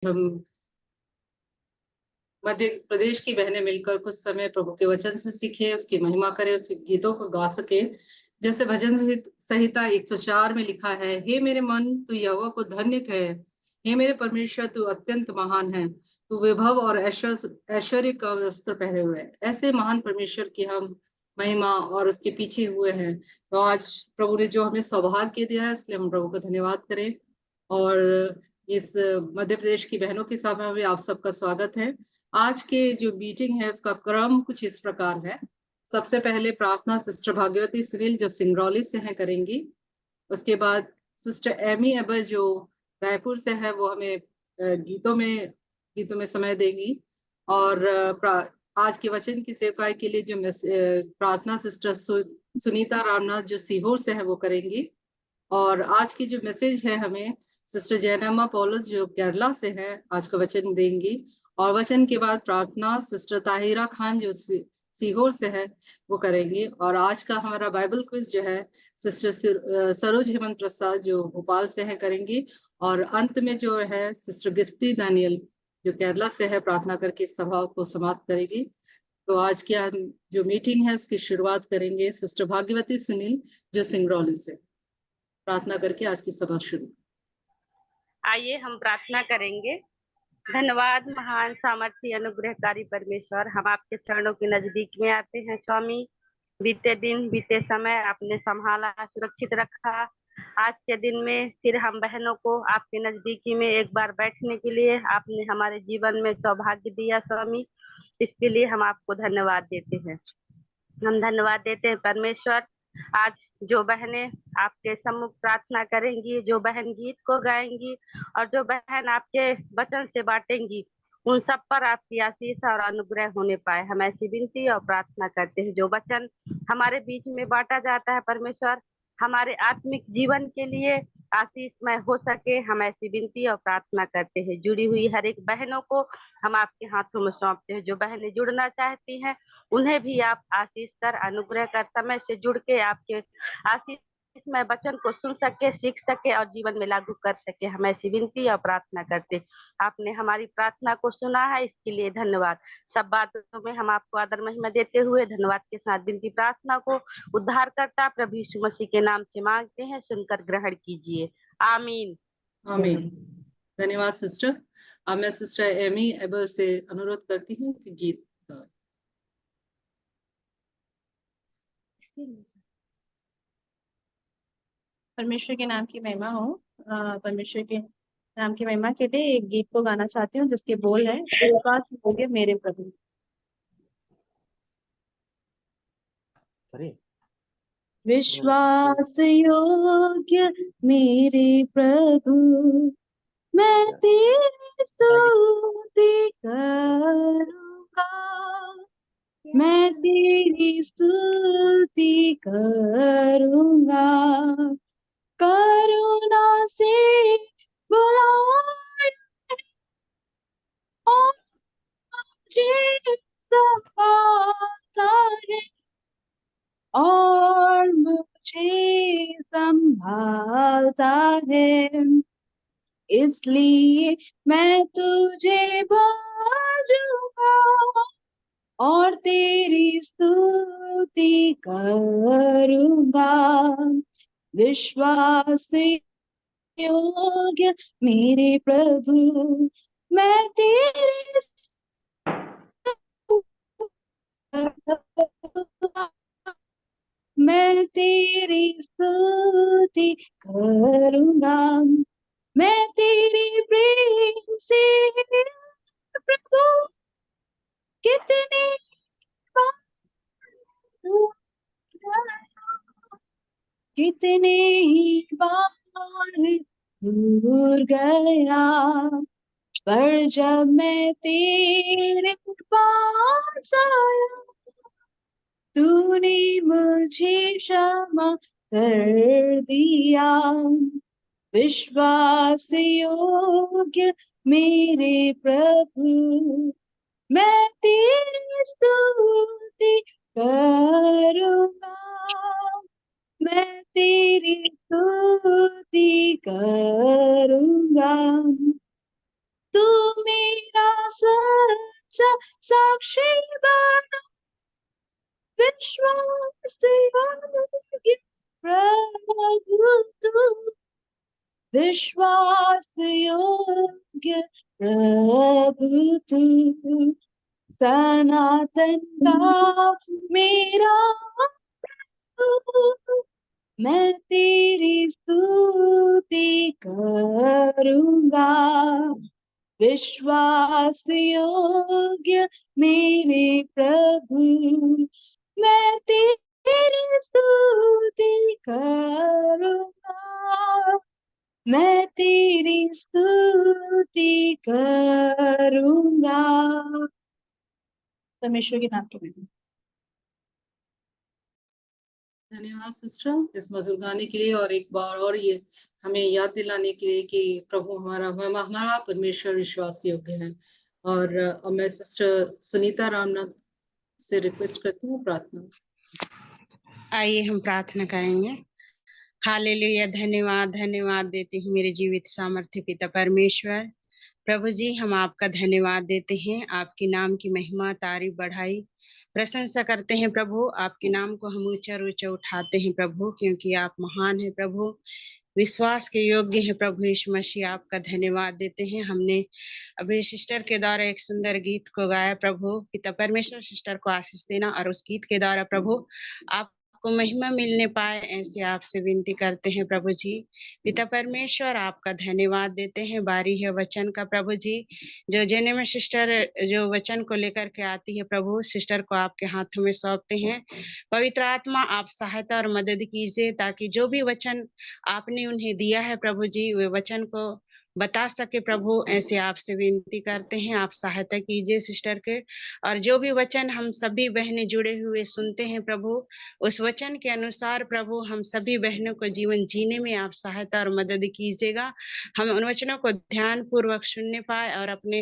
हम मध्य प्रदेश की बहनें मिलकर कुछ समय प्रभु के वचन से सीखे, उसकी महिमा करें, उसके गीतों को गा सके। जैसे भजन संहिता 104 में लिखा है, हे मेरे मन तू यहोवा को धन्य कहे, हे मेरे परमेश्वर तू अत्यंत महान है, तू वैभव और ऐश्वर्य का वस्त्र पहने हुए है। ऐसे महान परमेश्वर की हम महिमा और उसके पीछे हुए हैं। तो आज प्रभु ने जो हमें सौभाग्य दिया है, इसलिए हम प्रभु का धन्यवाद करें। और इस मध्य प्रदेश की बहनों की सभा में आप सबका स्वागत है। आज के जो मीटिंग है उसका क्रम कुछ इस प्रकार है। सबसे पहले प्रार्थना सिस्टर भाग्यवती सुनील जो सिंगरौली से हैं करेंगी। उसके बाद सिस्टर एमी अबर जो रायपुर से है वो हमें गीतों में समय देंगी। और आज के वचन की सेवकाई के लिए जो प्रार्थना सिस्टर सुनीता रामनाथ जो सीहोर से है वो करेंगी। और आज की जो मैसेज है हमें सिस्टर जैनम्मा पॉलस जो केरला से है आज का वचन देंगी। और वचन के बाद प्रार्थना सिस्टर ताहिरा खान जो सीहोर से है वो करेंगी। और आज का हमारा बाइबल क्विज जो है सिस्टर सरोज हेमंत प्रसाद जो भोपाल से है करेंगी। और अंत में जो है सिस्टर गिस्पी दानियल जो केरला से है प्रार्थना करके सभा को समाप्त करेगी। तो आज की जो मीटिंग है उसकी शुरुआत करेंगे सिस्टर भाग्यवती सुनील जो सिंगरौली से प्रार्थना करके आज की सभा शुरू। आइए हम प्रार्थना करेंगे। धन्यवाद महान सामर्थ्य अनुग्रहकारी परमेश्वर, हम आपके चरणों के नजदीक में आते हैं स्वामी। बीते दिन बीते समय आपने संभाला, सुरक्षित रखा। आज के दिन में फिर हम बहनों को आपके नजदीकी में एक बार बैठने के लिए आपने हमारे जीवन में सौभाग्य दिया स्वामी। इसके लिए हम आपको धन्यवाद देते हैं। हम धन्यवाद देते हैं परमेश्वर। आज जो बहनें आपके सम्मुख प्रार्थना करेंगी, जो बहन गीत को गाएंगी और जो बहन आपके वचन से बांटेंगी, उन सब पर आपकी आशीष और अनुग्रह होने पाए, हम ऐसी विनती और प्रार्थना करते हैं। जो वचन हमारे बीच में बांटा जाता है परमेश्वर, हमारे आत्मिक जीवन के लिए आशीषमय हो सके, हम ऐसी विनती और प्रार्थना करते हैं। जुड़ी हुई हर एक बहनों को हम आपके हाथों में सौंपते हैं। जो बहनें जुड़ना चाहती हैं उन्हें भी आप आशीष कर, अनुग्रह कर, समय से जुड़ के आपके आशीष में वचन को सुन सके, सीख सके और जीवन में लागू कर सके, हम ऐसी विनती और प्रार्थना करते। आपने हमारी प्रार्थना को सुना है, इसके लिए धन्यवाद। सब बातों में हम आपको आदर महिमा देते हुए धन्यवाद के साथ विनती प्रार्थना को उद्धारकर्ता प्रभु यीशु मसीह के नाम से मांगते हैं, सुनकर ग्रहण कीजिए। आमीन। आमीन। धन्यवाद सिस्टर। अब मैं सिस्टर एमी एबर से अनुरोध करती हूँ कि गीत गाएं। परमेश्वर के नाम की महिमा हो। परमेश्वर के नाम की महिमा के लिए एक गीत को गाना चाहती हूँ जिसके बोल है, विश्वास योग्य मेरे प्रभु। विश्वास योग्य मेरे प्रभु, मैं तेरी स्तुति करूंगा, मैं तेरी स्तुति करूंगा। करुणा से बुलाए और मुझे संभालता है, और मुझे संभालता है। इसलिए मैं तुझे भजूंगा और तेरी स्तुति करूंगा। विश्वास योग्य मेरे प्रभु, मैं तेरी मैं तेरी स्तुति करूंगा। मैं तेरी प्रेम से प्रभु कितने बार कितने ही बार दूर गया, पर जब मैं तेरे पास आया, तूने मुझे क्षमा कर दिया। विश्वास योग्य मेरे प्रभु, मैं तेरी स्तुति करूंगा, मैं तेरी स्तुति करूंगा। तू साक्षी बनो विश्वास योग्य प्रभु तू, विश्वास योग्य प्रभु तू, सनातन का मेरा प्रभु, मैं तेरी स्तुति करूंगा। विश्वास योग्य मेरे प्रभु, मैं तेरी स्तुति करूंगा, मैं तेरी स्तुति करूंगा। परमेश्वर के नाम के लिए धन्यवाद सिस्टर इस मधुर गाने के लिए, और एक बार और ये हमें याद दिलाने के लिए कि प्रभु हमारा परमेश्वर विश्वास योग्य है। और अब मैं सिस्टर सुनीता रामनाथ से रिक्वेस्ट करती हूँ प्रार्थना। आइए हम प्रार्थना करेंगे। हालेलुया, धन्यवाद धन्यवाद देती हूँ मेरे जीवित सामर्थ्य पिता परमेश्वर। प्रभु जी, हम आपका धन्यवाद देते हैं, आपके नाम की महिमा तारीफ बढ़ाई प्रशंसा करते हैं प्रभु। आपके नाम को हम ऊंचा ऊंचा उठाते हैं प्रभु, क्योंकि आप महान है प्रभु, विश्वास के योग्य है प्रभु यीशु मसीह। आपका धन्यवाद देते हैं। हमने अभी सिस्टर के द्वारा एक सुंदर गीत को गाया प्रभु। पिता परमेश्वर सिस्टर को आशीष देना, और उस गीत के द्वारा प्रभु आपको महिमा मिलने पाए, ऐसे आपसे विनती करते हैं प्रभु जी। पिता परमेश्वर, आपका धन्यवाद देते हैं। बारी है वचन का प्रभु जी, जो जेनेमा सिस्टर जो वचन को लेकर के आती है प्रभु, सिस्टर को आपके हाथों में सौंपते हैं। पवित्र आत्मा, आप सहायता और मदद कीजिए, ताकि जो भी वचन आपने उन्हें दिया है प्रभु जी, वे वचन को बता सके प्रभु, ऐसे आपसे विनती करते हैं। आप सहायता कीजिए सिस्टर के, और जो भी वचन हम सभी बहनें जुड़े हुए सुनते हैं प्रभु, उस वचन के अनुसार प्रभु हम सभी बहनों को जीवन जीने में आप सहायता और मदद कीजिएगा। हम उन वचनों को ध्यान पूर्वक सुनने पाए और अपने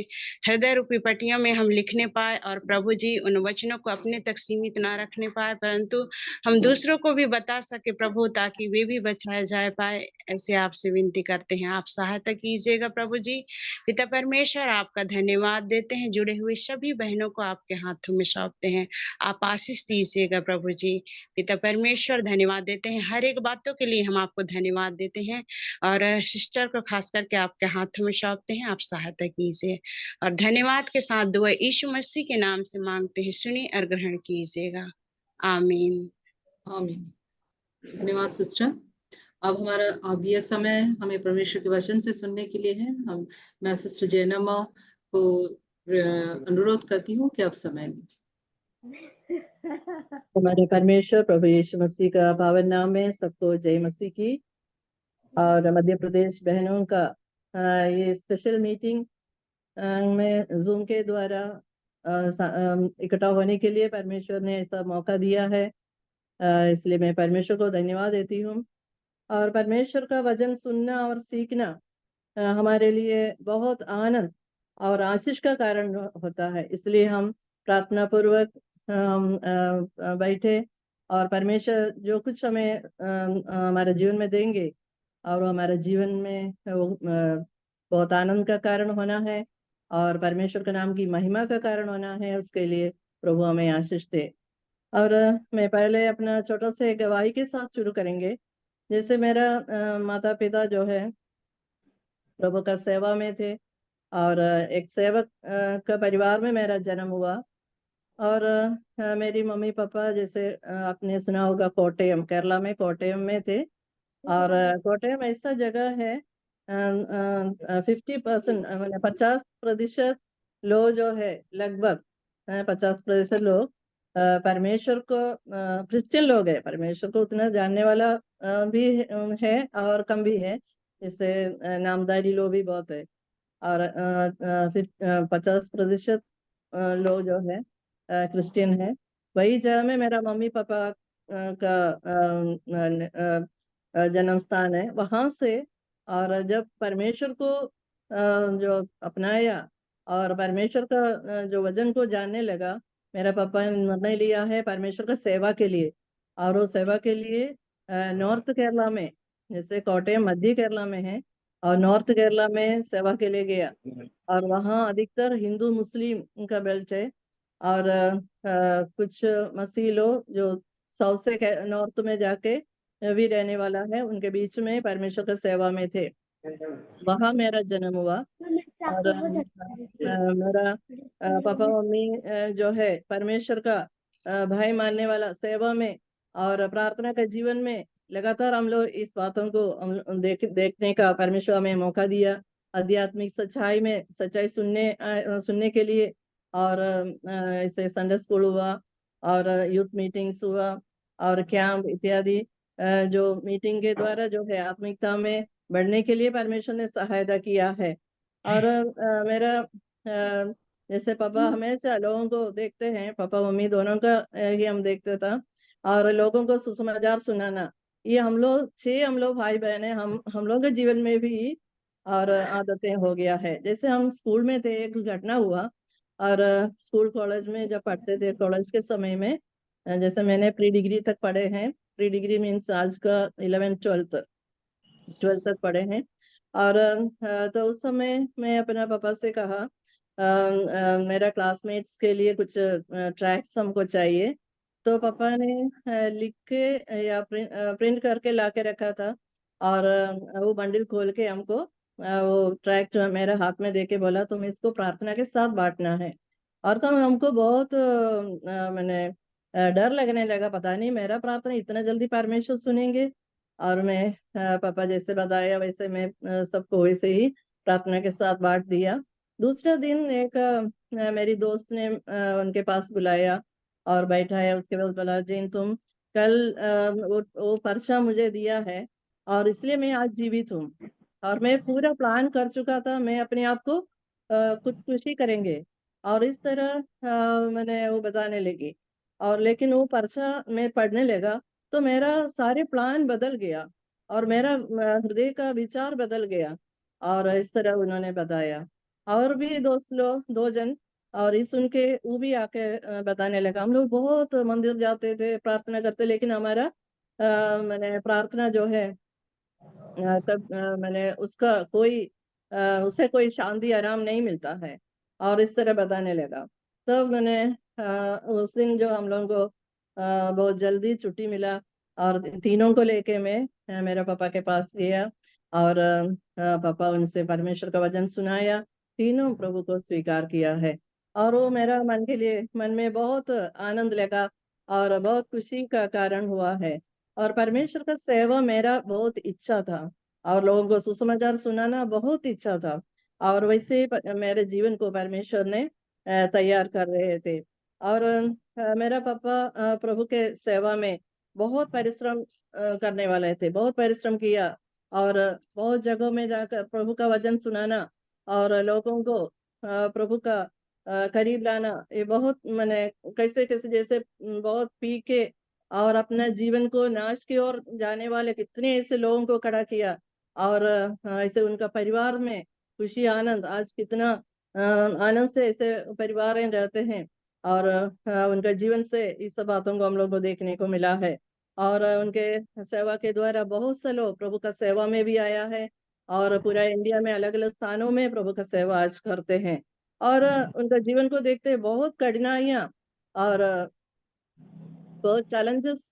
हृदय रूपी पट्टियों में हम लिखने पाए, और प्रभु जी उन वचनों को अपने तक सीमित ना रखने पाए, परंतु हम दूसरों को भी बता सके प्रभु, ताकि वे भी बचाए जाए पाए, ऐसे आपसे विनती करते हैं। आप सहायता कीजिएगा प्रभु जी। पिता परमेश्वर, आपका धन्यवाद देते हैं। जुड़े हुए सभी बहनों को आपके हाथों में सौंपते हैं। आप आशीष दीजिएगा प्रभु जी। पिता परमेश्वर, धन्यवाद देते हैं हर एक बातों के लिए, हम आपको धन्यवाद देते हैं, और सिस्टर को खास करके आपके हाथों में सौंपते हैं। आप सहायता कीजिए, और धन्यवाद के साथ दुआ यीशु मसीह के नाम से मांगते हैं, सुनिए और ग्रहण कीजिएगा। आमीन आमीन। धन्यवाद सिस्टर। अब यह समय हमें परमेश्वर के वचन से सुनने के लिए है। मैं सिस्टर जैनमा को अनुरोध करती हूँ कि आप समय लीजिए। हमारे परमेश्वर प्रभु यीशु मसीह का पावन नाम में सबको जय मसीह की। और मध्य प्रदेश बहनों का ये स्पेशल मीटिंग में जूम के द्वारा इकट्ठा होने के लिए परमेश्वर ने ऐसा मौका दिया है, इसलिए मैं परमेश्वर को धन्यवाद देती हूँ। और परमेश्वर का वचन सुनना और सीखना हमारे लिए बहुत आनंद और आशीष का कारण होता है। इसलिए हम प्रार्थना पूर्वक बैठे, और परमेश्वर जो कुछ हमें हमारे जीवन में देंगे, और हमारे जीवन में वो बहुत आनंद का कारण होना है, और परमेश्वर के नाम की महिमा का कारण होना है। उसके लिए प्रभु हमें आशीष दे। और मैं पहले अपना छोटा से गवाही के साथ शुरू करेंगे। जैसे मेरा माता पिता जो है प्रभु का सेवा में थे, और एक सेवक का परिवार में मेरा जन्म हुआ। और मेरी मम्मी पापा, जैसे आपने सुना होगा, कोट्टयम, केरला में कोट्टयम में थे। और कोट्टयम ऐसा जगह है 50% 50% लोग जो है, लगभग 50% लोग परमेश्वर को क्रिश्चियन लोग है। परमेश्वर को उतना जानने वाला भी है और कम भी है, जैसे नामधारी लोग भी बहुत है। और 50% लोग जो है क्रिश्चियन है। वही जगह में मेरा मम्मी पापा का जन्म स्थान है, वहां से। और जब परमेश्वर को जो अपनाया और परमेश्वर का जो वचन को जानने लगा, मेरा पापा ने निर्णय लिया है परमेश्वर का सेवा के लिए। और वो सेवा के लिए नॉर्थ केरला में, जैसे कोट्टयम मध्य केरला में है, और नॉर्थ केरला में सेवा के लिए गया। और वहाँ अधिकतर हिंदू मुस्लिम का बेल्ट है, और कुछ मसीह लोग जो साउथ से नॉर्थ में जाके भी रहने वाला है, उनके बीच में परमेश्वर की सेवा में थे। वहाँ मेरा जन्म हुआ। और मेरा पापा मम्मी जो है परमेश्वर का भाई मानने वाला, सेवा में और प्रार्थना का जीवन में लगातार हम लोग इस बातों को देखने का परमेश्वर हमें मौका दिया। आध्यात्मिक सच्चाई सुनने के लिए। और ऐसे संडे स्कूल हुआ और यूथ मीटिंग्स हुआ और कैंप इत्यादि, जो मीटिंग के द्वारा जो है आत्मिकता में बढ़ने के लिए परमेश्वर ने सहायता किया है। और मेरा जैसे पापा हमेशा लोगों को देखते हैं, पापा मम्मी दोनों का ही हम देखते था, और लोगों को सुसमाचार सुनाना, ये हम लोग भाई बहन है, हम लोग के जीवन में भी और आदतें हो गया है। जैसे हम स्कूल में थे, एक घटना हुआ। और स्कूल कॉलेज में जब पढ़ते थे, कॉलेज के समय में जैसे मैंने प्री डिग्री तक पढ़े हैं। प्री डिग्री मीन्स आज का 11th 12th तक पढ़े हैं। और तो उस समय मैं अपना पापा से कहा, मेरा क्लासमेट्स के लिए कुछ ट्रैक्स हमको चाहिए। तो पापा ने लिख के या प्रिंट करके ला के रखा था। और वो बंडल खोल के हमको वो ट्रैक जो मेरे हाथ में देके बोला, तुम इसको प्रार्थना के साथ बांटना है। और तो हमको बहुत मैंने डर लगने लगा, पता नहीं मेरा प्रार्थना इतना जल्दी परमेश्वर सुनेंगे। और मैं पापा जैसे बताया वैसे मैं सबको वैसे ही प्रार्थना के साथ बांट दिया। दूसरा दिन एक मेरी दोस्त ने उनके पास बुलाया और बैठाया। उसके बाद बोला, जीन तुम कल वो पर्चा मुझे दिया है और इसलिए मैं आज जीवित हूँ। और मैं पूरा प्लान कर चुका था, मैं अपने आप को खुदकुशी करेंगे। और इस तरह मैंने वो बताने लगी। और लेकिन वो पर्चा मैं पढ़ने लगा तो मेरा सारे प्लान बदल गया और मेरा हृदय का विचार बदल गया। और इस तरह उन्होंने बताया। और भी दोस्त लोग 2 जन, और इस सुन के वो भी आके बताने लगा, हम लोग बहुत मंदिर जाते थे, प्रार्थना करते, लेकिन हमारा मैंने प्रार्थना जो है मैंने उसका कोई उसे कोई शांति आराम नहीं मिलता है। और इस तरह बताने लगा। तब मैंने उस दिन जो हम लोगों को बहुत जल्दी छुट्टी मिला और तीनों को लेके मैं मेरे पापा के पास गया। और पापा उनसे परमेश्वर का वचन सुनाया। तीनों प्रभु को स्वीकार किया है। और वो मेरा मन में बहुत आनंद लगा और बहुत खुशी का कारण हुआ है। और परमेश्वर का सेवा मेरा बहुत इच्छा था और लोगों को सुसमाचार सुनाना बहुत इच्छा था। और वैसे ही मेरे जीवन को परमेश्वर ने तैयार कर रहे थे। और मेरा पापा प्रभु के सेवा में बहुत परिश्रम करने वाले थे, बहुत परिश्रम किया। और बहुत जगहों में जाकर प्रभु का वचन सुनाना और लोगों को प्रभु का करीब लाना, ये बहुत मैंने कैसे कैसे जैसे बहुत पी के और अपना जीवन को नाश की ओर जाने वाले कितने ऐसे लोगों को खड़ा किया। और ऐसे उनका परिवार में खुशी आनंद, आज कितना आनंद से ऐसे परिवार में रहते हैं। और उनका जीवन से इस सब बातों को हम लोग को देखने को मिला है। और उनके सेवा के द्वारा बहुत से लोग प्रभु का सेवा में भी आया है। और पूरा इंडिया में अलग अलग स्थानों में प्रभु का सेवा आज करते हैं। और उनका जीवन को देखते हैं, बहुत कठिनाइयाँ और बहुत चैलेंजेस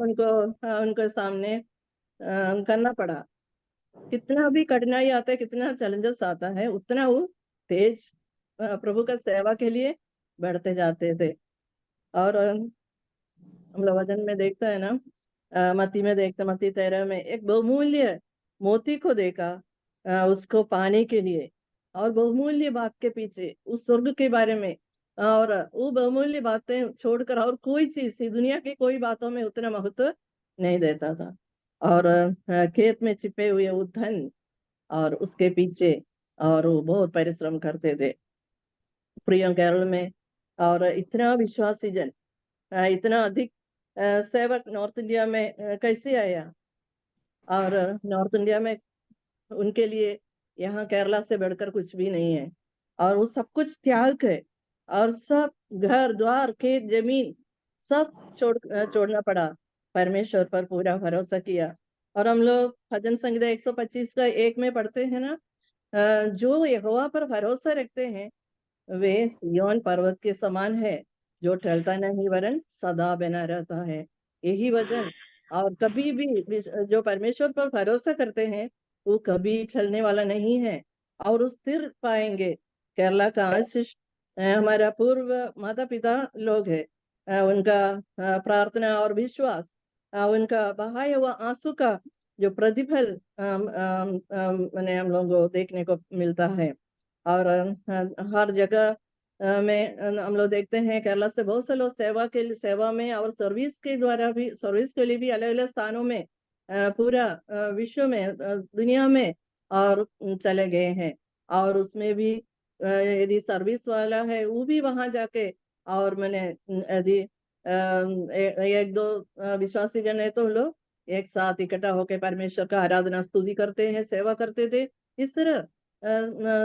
उनको सामने करना पड़ा। कितना भी कठिनाई आता है, कितना चैलेंजेस आता है, उतना वो तेज प्रभु का सेवा के लिए बढ़ते जाते थे। और हम लोग वचन में देखते हैं ना, मत्ती में देखते, मत्ती 13 में एक बहुमूल्य मोती को देखा उसको पाने के लिए। और बहुमूल्य बात के पीछे उस स्वर्ग के बारे में, और वो बहुमूल्य बातें छोड़कर और कोई चीज थी दुनिया की कोई बातों में उतना महत्व नहीं देता था। और खेत में छिपे हुए वो धन और उसके पीछे, और वो बहुत परिश्रम करते थे प्रियम केरल में। और इतना विश्वासी जन, इतना अधिक सेवक नॉर्थ इंडिया में कैसे आया। और नॉर्थ इंडिया में उनके लिए यहाँ केरला से बढ़कर कुछ भी नहीं है। और वो सब कुछ त्याग है और सब घर द्वार खेत जमीन सब छोड़ना पड़ा, परमेश्वर पर पूरा भरोसा किया। और हम लोग भजन संहिता 125 का 1 में पढ़ते हैं ना, जो यहोवा पर भरोसा रखते हैं वे सिय्योन पर्वत के समान है, जो टलता नहीं वरन सदा बना रहता है। यही वचन और कभी भी जो परमेश्वर पर भरोसा करते हैं वो कभी टलने वाला नहीं है और वो स्थिर पाएंगे। केरला का आशीष हमारा पूर्व माता पिता लोग है, उनका प्रार्थना और विश्वास, उनका बहाया हुआ आंसू का जो प्रतिफल मैंने हम लोगों को देखने को मिलता है। और हर जगह में हम लोग देखते हैं केरला से बहुत से लोग सेवा में और सर्विस के द्वारा भी, सर्विस के लिए भी अलग अलग स्थानों में पूरा विश्व में दुनिया में और चले गए हैं। और उसमें भी यदि सर्विस वाला है वो भी वहां जाके और मैंने यदि एक दो विश्वासी जन है तो लोग एक साथ इकट्ठा होकर परमेश्वर का आराधना स्तुति करते हैं, सेवा करते थे। इस तरह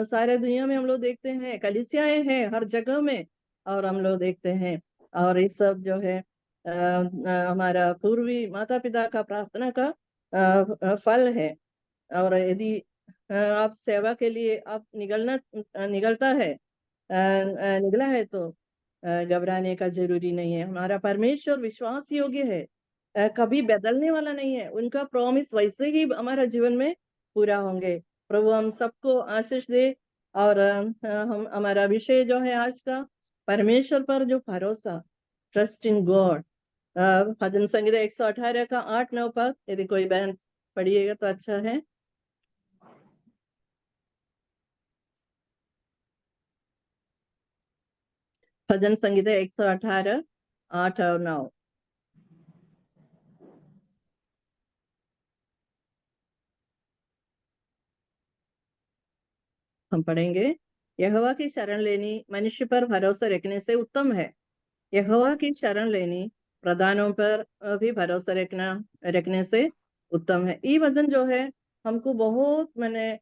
सारे दुनिया में हम लोग देखते हैं कलीसियाएं हैं हर जगह में और हम लोग देखते हैं। और इस सब जो है हमारा पूर्वी माता पिता का प्रार्थना का फल है। और यदि आप सेवा के लिए आप निकलता है निकला है तो घबराने का जरूरी नहीं है। हमारा परमेश्वर विश्वास योग्य है, कभी बदलने वाला नहीं है। उनका प्रॉमिस वैसे ही हमारा जीवन में पूरा होंगे। प्रभु हम सबको आशीष दे। और हम हमारा विषय जो है आज का परमेश्वर पर जो भरोसा, ट्रस्ट इन गॉड। भजन संगीत 118 का 8-9 पद यदि कोई बहन पढ़िएगा तो अच्छा है। भजन संगीत 118 8 और 9 हम पढ़ेंगे। यहोवा की शरण लेनी मनुष्य पर भरोसा रखने से उत्तम है। यहोवा की शरण लेनी प्रधानों पर भी भरोसा रखने से उत्तम है। ये वचन जो है हमको बहुत मैंने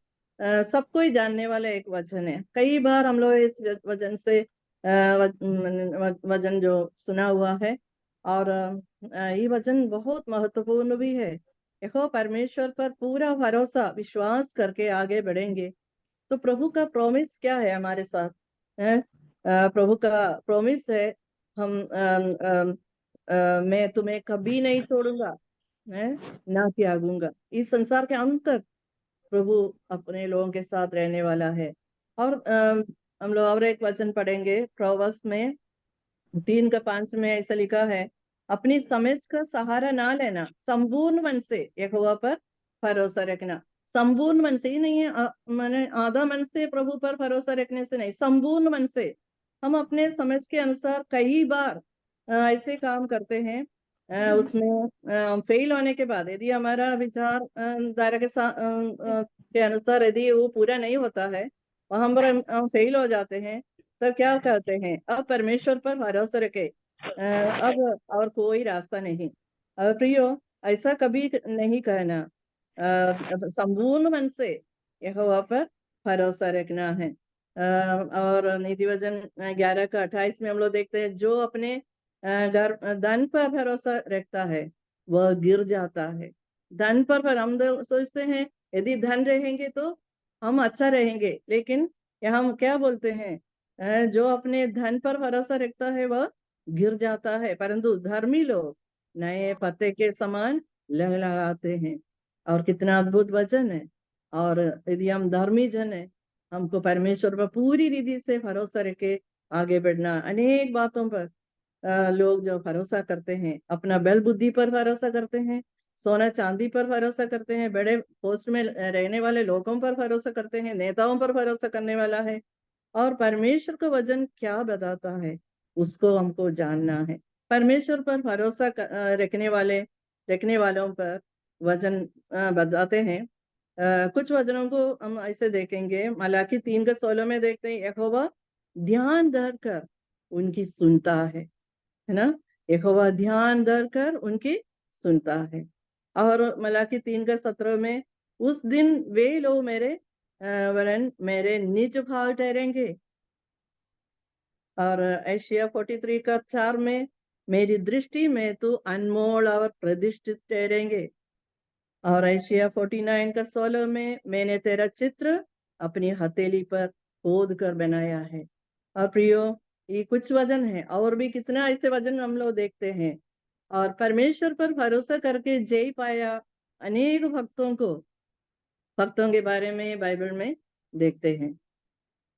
सबको ही जानने वाला एक वचन है। कई बार हम लोग इस वचन से वचन जो सुना हुआ है। और ये वचन बहुत महत्वपूर्ण भी है। यहोवा परमेश्वर पर पूरा भरोसा विश्वास करके आगे बढ़ेंगे तो प्रभु का प्रॉमिस क्या है हमारे साथ है? प्रभु का प्रॉमिस है हम मैं तुम्हें कभी नहीं छोड़ूंगा, है ना त्यागूंगा। इस संसार के अंत तक प्रभु अपने लोगों के साथ रहने वाला है। और हम लोग और एक वचन पढ़ेंगे प्रोवर्ब्स में 3:5 में ऐसा लिखा है, अपनी समझ का सहारा ना लेना, संपूर्ण मन से यहोवा पर भरोसा रखना। संपूर्ण मन से ही नहीं है मैंने आधा मन से प्रभु पर भरोसा रखने से नहीं, संपूर्ण मन से। हम अपने समझ के अनुसार कई बार ऐसे काम करते हैं, उसमें फेल होने के बाद यदि हमारा विचार धारा के अनुसार यदि वो पूरा नहीं होता है, वहां पर हम फेल हो जाते हैं। तब क्या करते हैं, अब परमेश्वर पर भरोसा रखे, अब और कोई रास्ता नहीं। प्रियो ऐसा कभी नहीं कहना, संपूर्ण मन से यहोवा पर भरोसा रखना है। और नीति वचन 11:28 में हम लोग देखते हैं, जो अपने धन पर भरोसा रखता है वह गिर जाता है। धन पर हम सोचते हैं यदि धन रहेंगे तो हम अच्छा रहेंगे, लेकिन यहाँ हम क्या बोलते हैं, जो अपने धन पर भरोसा रखता है वह गिर जाता है, परंतु धर्मी लोग नए पत्ते के समान लहलहाते हैं। और कितना अद्भुत वचन है। और यदि हम धर्मी जन है, हमको परमेश्वर पर पूरी रीति से भरोसा रखे आगे बढ़ना। अनेक बातों पर लोग जो भरोसा करते हैं, अपना बल बुद्धि पर भरोसा करते हैं, सोना चांदी पर भरोसा करते हैं, बड़े पोस्ट में रहने वाले लोगों पर भरोसा करते हैं, नेताओं पर भरोसा करने वाला है। और परमेश्वर का वचन क्या बताता है उसको हमको जानना है। परमेश्वर पर भरोसा रखने वालों पर वचन बताते हैं। कुछ वचनों को हम ऐसे देखेंगे, मलाकी 3:16 में देखते हैं, यहोवा ध्यान धरकर उनकी सुनता है ना। यहोवा ध्यान धरकर उनकी सुनता है। और मलाकी 3:17 में, उस दिन वे लोग वरन मेरे निज भाग ठहरेंगे। और एशिया 43:4 में, मेरी दृष्टि में तो अनमोल और प्रतिष्ठित ठहरेंगे। और एशिया 49:16 में, मैंने तेरा चित्र अपनी हथेली पर खोद कर बनाया है। और प्रियो, ये कुछ वजन है, और भी कितना ऐसे वजन हम लोग देखते हैं। और परमेश्वर पर भरोसा करके जय पाया अनेक भक्तों के बारे में बाइबल में देखते हैं।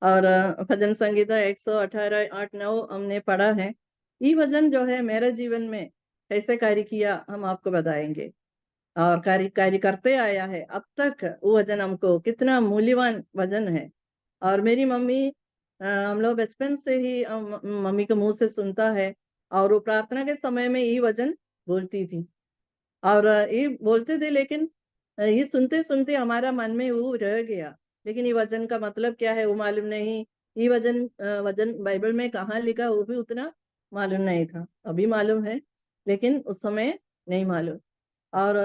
और भजन संगीता 118:8-9 हमने पढ़ा है। ये भजन जो है मेरे जीवन में कैसे कार्य किया हम आपको बताएंगे, और कार्य करते आया है अब तक। वो वजन हमको कितना मूल्यवान वजन है। और मेरी मम्मी, हम लोग बचपन से ही मम्मी के मुंह से सुनता है, और वो प्रार्थना के समय में ये वचन बोलती थी, और ये बोलते थे, लेकिन ये सुनते सुनते हमारा मन में वो रह गया। लेकिन ये वचन का मतलब क्या है वो मालूम नहीं। ये वचन बाइबल में कहाँ लिखा वो भी उतना मालूम नहीं था। अभी मालूम है, लेकिन उस समय नहीं मालूम। और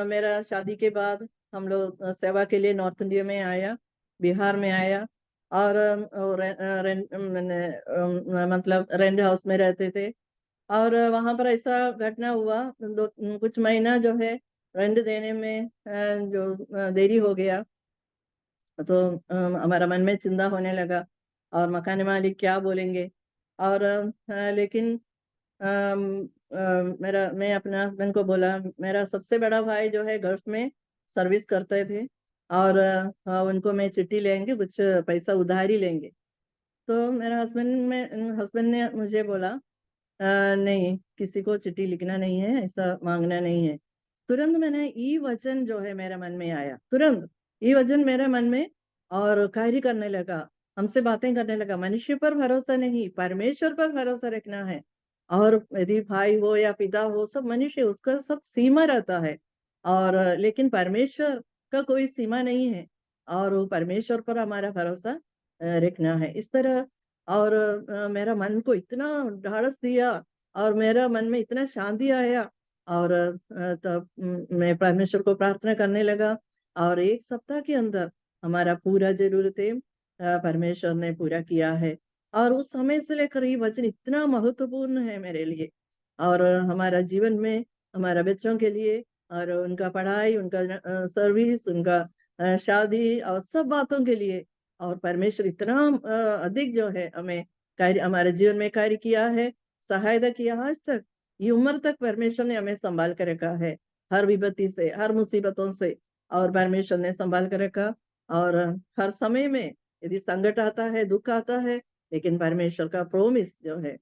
मेरा शादी के बाद हम लोग सेवा के लिए नॉर्थ इंडिया में आया, बिहार में आया। और मतलब रेंट हाउस में रहते थे। और वहां पर ऐसा घटना हुआ, कुछ महीना जो है रेंट देने में जो देरी हो गया, तो हमारा मन में चिंता होने लगा, और मकान मालिक क्या बोलेंगे। और लेकिन मैं अपने हस्बैंड को बोला, मेरा सबसे बड़ा भाई जो है गल्फ में सर्विस करते थे, और उनको मैं चिट्ठी लेंगे, कुछ पैसा उधारी लेंगे। तो मेरा हस्बैंड ने मुझे बोला, नहीं, किसी को चिट्ठी लिखना नहीं है, ऐसा मांगना नहीं है। तुरंत मैंने ये वचन जो है मेरे मन में आया, तुरंत ये वचन मेरे मन में, और कार्य करने लगा, हमसे बातें करने लगा। मनुष्य पर भरोसा नहीं, परमेश्वर पर भरोसा रखना है। और यदि भाई हो या पिता हो, सब मनुष्य, उसका सब सीमा रहता है। और लेकिन परमेश्वर का कोई सीमा नहीं है, और वो परमेश्वर पर हमारा भरोसा रखना है, इस तरह। और मेरा मन को इतना ढाढ़स दिया, और मेरा मन में इतना शांति आया। और तब मैं परमेश्वर को प्रार्थना करने लगा, और एक सप्ताह के अंदर हमारा पूरा जरूरतें परमेश्वर ने पूरा किया है। और उस समय से लेकर ये वचन इतना महत्वपूर्ण है मेरे लिए, और हमारा जीवन में, हमारा बच्चों के लिए, और उनका पढ़ाई, उनका सर्विस, उनका शादी, और सब बातों के लिए। और परमेश्वर इतना अधिक जो है हमें कार्य, हमारे जीवन में कार्य किया है, सहायता किया आज तक। ये उम्र तक परमेश्वर ने हमें संभाल कर रखा है, हर विपत्ति से, हर मुसीबतों से, और परमेश्वर ने संभाल कर रखा। और हर समय में यदि संकट आता है, दुख आता है, लेकिन परमेश्वर का प्रोमिस जो है,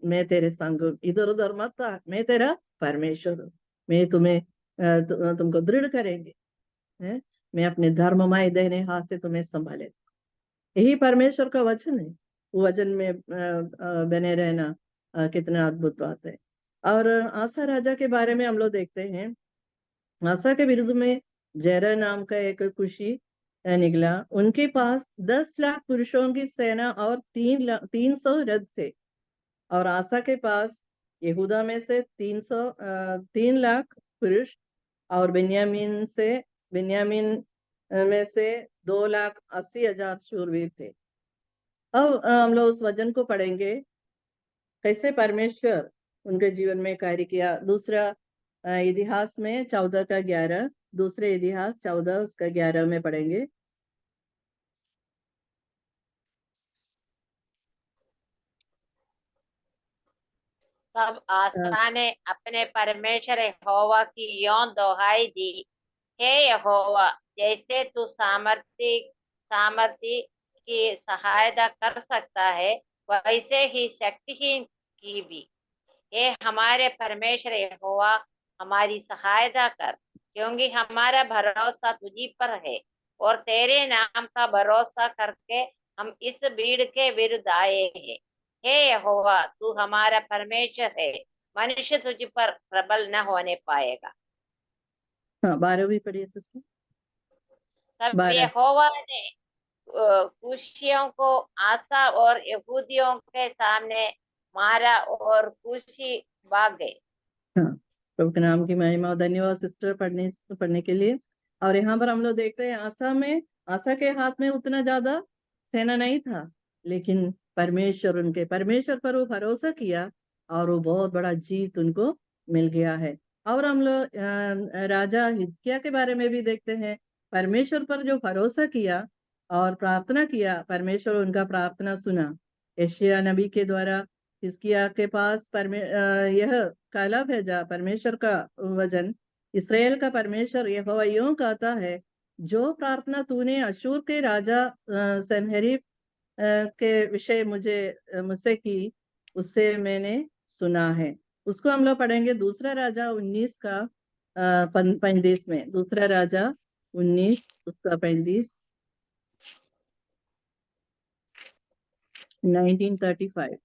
मैं तेरे संग हूँ, इधर उधर मत आ, मैं तेरा परमेश्वर हूँ, मैं तुम्हें तुमको दृढ़ करेंगे, है? मैं अपने धर्ममय दाहिने हाथ से तुम्हें संभाले। यही परमेश्वर का वचन है। वो वचन में बने रहना कितना अद्भुत बात है। और आसा राजा के बारे में हम लोग देखते हैं। आसा के विरुद्ध में जैरा नाम का एक कुशी निकला। उनके पास 10 लाख पुरुषों की सेना और 300 रथ थे। और आसा के पास यहूदा में से 3 लाख पुरुष, और बिन्यामीन में से 2,80,000 शूरवीर थे। अब हम लोग उस वचन को पढ़ेंगे, कैसे परमेश्वर उनके जीवन में कार्य किया। दूसरा इतिहास में 14 का 11, दूसरे इतिहास 14 उसका 11 में पढ़ेंगे। तब आसा ने अपने परमेश्वर यहोवा की यों दोहाई दी, हे यहोवा, जैसे तू सामर्थी की सहायता कर सकता है, वैसे ही शक्तिहीन की भी। हे हमारे परमेश्वर यहोवा, हमारी सहायता कर, क्योंकि हमारा भरोसा तुझी पर है, और तेरे नाम का भरोसा करके हम इस भीड़ के विरुद्ध आए हैं। हे यहोवा, तू हमारा परमेश्वर है, मनुष्य तुझ पर प्रबल न होने पाएगा। हाँ, 12वीं पढ़िए सिस्टर। तब 12। यहोवा ने कुशियों को आसा और यहूदियों के सामने मारा, और कुशी भाग गए। हाँ, प्रभु के नाम की महिमा और धन्यवाद सिस्टर पढ़ने के लिए। और यहाँ पर हम लोग देखते हैं, आसा के हाथ में उतना ज्यादा सेना नहीं था, लेकिन परमेश्वर पर वो भरोसा किया, और वो बहुत बड़ा जीत उनको मिल गया है। और हम लोग राजा हिजकिय्याह के बारे में भी देखते हैं। परमेश्वर पर जो भरोसा किया, और प्रार्थना किया, परमेश्वर उनका प्रार्थना सुना। यशायाह नबी के द्वारा हिजकिय्याह के पास यह काला भेजा, परमेश्वर का वचन, इसराइल का परमेश्वर यहोवा यूं कहता है, जो प्रार्थना तूने अशूर के राजा सन्हेरीब के विषय मुझसे की, उससे मैंने सुना है। उसको हम लोग पढ़ेंगे दूसरा राजा 19 का 35 में। दूसरा राजा 19 उसका 35, 1935।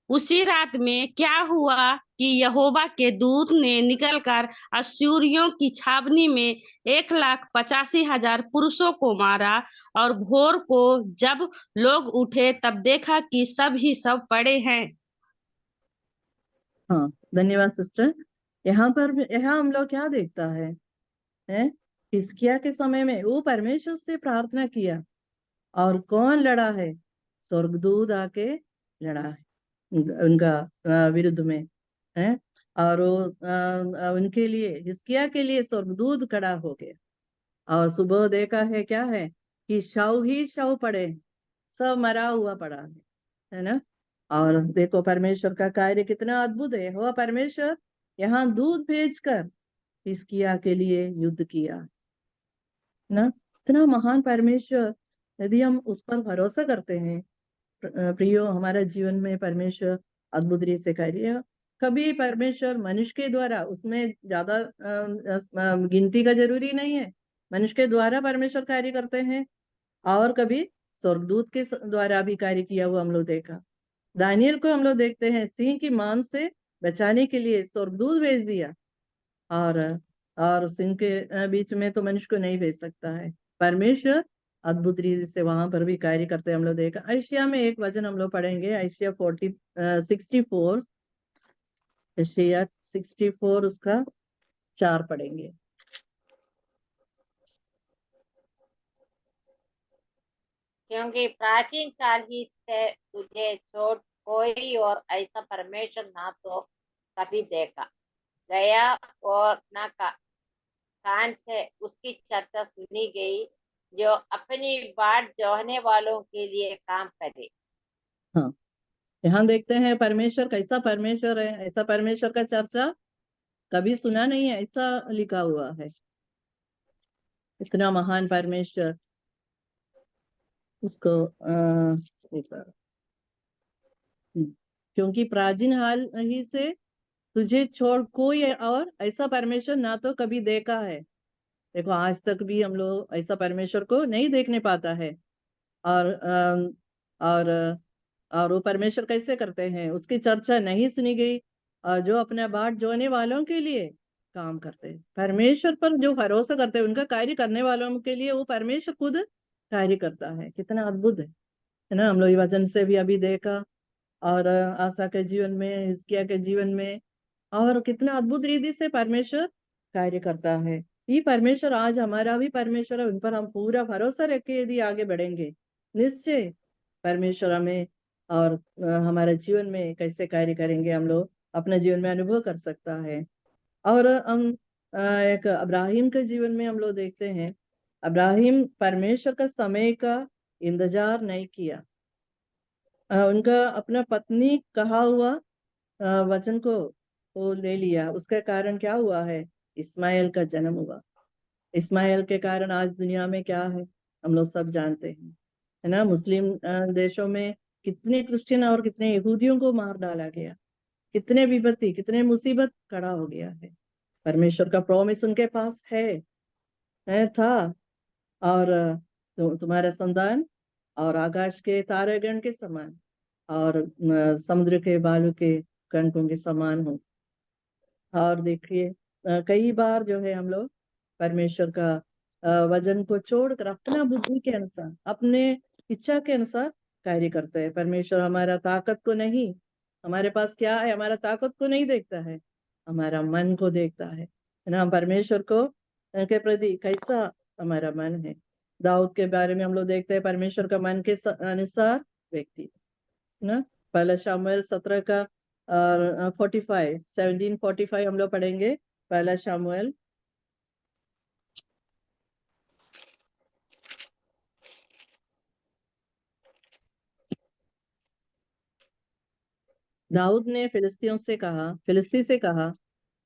उसी रात में क्या हुआ कि यहोवा के दूत ने निकलकर अश्शूरियों की छावनी में 1,85,000 पुरुषों को मारा, और भोर को जब लोग उठे तब देखा कि सब ही सब पड़े हैं। हाँ, धन्यवाद सिस्टर। यहाँ हम लोग क्या देखता है, हिजकिय्याह के समय में वो परमेश्वर से प्रार्थना किया, और कौन लड़ा है? स्वर्गदूत आके लड़ा है उनका विरुद्ध में, है। और वो उनके लिए, हिजकिय्याह के लिए स्वर्गदूत खड़ा हो गया। और सुबह देखा है क्या है कि शव ही शव पड़े, सब मरा हुआ पड़ा है ना। और देखो परमेश्वर का कार्य कितना अद्भुत है। वह परमेश्वर यहाँ दूध भेजकर हिजकिय्याह के लिए युद्ध किया ना। इतना महान परमेश्वर, यदि हम उस पर भरोसा करते हैं प्रियो, हमारा जीवन में परमेश्वर अद्भुत रीति से कार्य। कभी परमेश्वर मनुष्य के द्वारा, उसमें ज्यादा गिनती का जरूरी नहीं है, मनुष्य के द्वारा परमेश्वर कार्य करते हैं, और कभी स्वर्गदूत के द्वारा भी कार्य किया हुआ हम लोग देखा। दानियल को हम लोग देखते हैं, सिंह की मान से बचाने के लिए स्वर्गदूत भेज दिया, और सिंह के बीच में तो मनुष्य को नहीं भेज सकता है। परमेश्वर अद्भुत रीति से वहां पर भी कार्य करते हम लोग देखा। एशिया में एक वचन हम लोग पढ़ेंगे, एशिया 64, एशिया 64 उसका 4 पढ़ेंगे। क्योंकि प्राचीन काल ही से तुझे छोड़ कोई और ऐसा परमेश्वर ना तो कभी देखा गया और न कान से उसकी चर्चा सुनी गई, जो अपनी बाट जोहने वालों के लिए काम करे। हाँ, यहाँ देखते हैं परमेश्वर कैसा परमेश्वर है। ऐसा परमेश्वर का चर्चा कभी सुना नहीं है, ऐसा लिखा हुआ है। इतना महान परमेश्वर, उसको क्योंकि प्राचीन हाल ही से तुझे छोड़ कोई और ऐसा परमेश्वर ना तो कभी देखा है। देखो आज तक भी हम लोग ऐसा परमेश्वर को नहीं देखने पाता है। और और और वो परमेश्वर कैसे करते हैं, उसकी चर्चा नहीं सुनी गई। और जो अपने बाट जोने वालों के लिए काम करते हैं, परमेश्वर पर जो भरोसा करते हैं, उनका कार्य करने वालों के लिए वो परमेश्वर खुद कार्य करता है। कितना अद्भुत है ना। हम लोग ये वचन से भी अभी देखा, और आशा के जीवन में, हिजकिय्याह के जीवन में, और कितना अद्भुत रीति से परमेश्वर कार्य करता है। ये परमेश्वर आज हमारा भी परमेश्वर है, उन पर हम पूरा भरोसा रख के यदि आगे बढ़ेंगे, निश्चय परमेश्वर हमें और हमारे जीवन में कैसे कार्य करेंगे हम लोग अपने जीवन में अनुभव कर सकता है। और हम एक अब्राहिम के जीवन में हम लोग देखते हैं, अब्राहिम परमेश्वर का समय का इंतजार नहीं किया। उनका अपना पत्नी कहा हुआ वचन को वो ले लिया। उसका कारण क्या हुआ है? इस्माइल का जन्म हुआ। इस्माइल के कारण आज दुनिया में क्या है हम लोग सब जानते हैं, है ना। मुस्लिम देशों में कितने क्रिश्चियन और कितने यहूदियों को मार डाला गया, कितने विपत्ति, कितने मुसीबत खड़ा हो गया है। परमेश्वर का प्रॉमिस उनके पास था, और तुम्हारा संतान और आकाश के तारागण के समान, और समुद्र के बालू के कणकों के समान हो। और देखिए कई बार जो है हम लोग परमेश्वर का वचन को छोड़कर अपना बुद्धि के अनुसार, अपने इच्छा के अनुसार कार्य करते हैं। परमेश्वर हमारा ताकत को नहीं, हमारे पास क्या है, हमारा ताकत को नहीं देखता है, हमारा मन को देखता है ना। हम परमेश्वर को के प्रति कैसा हमारा मन है। दाऊद के बारे में हम लोग देखते हैं, परमेश्वर का मन के अनुसार व्यक्ति ना। पहला शामुएल 17 का 1745 हम लोग पढ़ेंगे। पहला शामुएल दाऊद ने फिलिस्ती से कहा,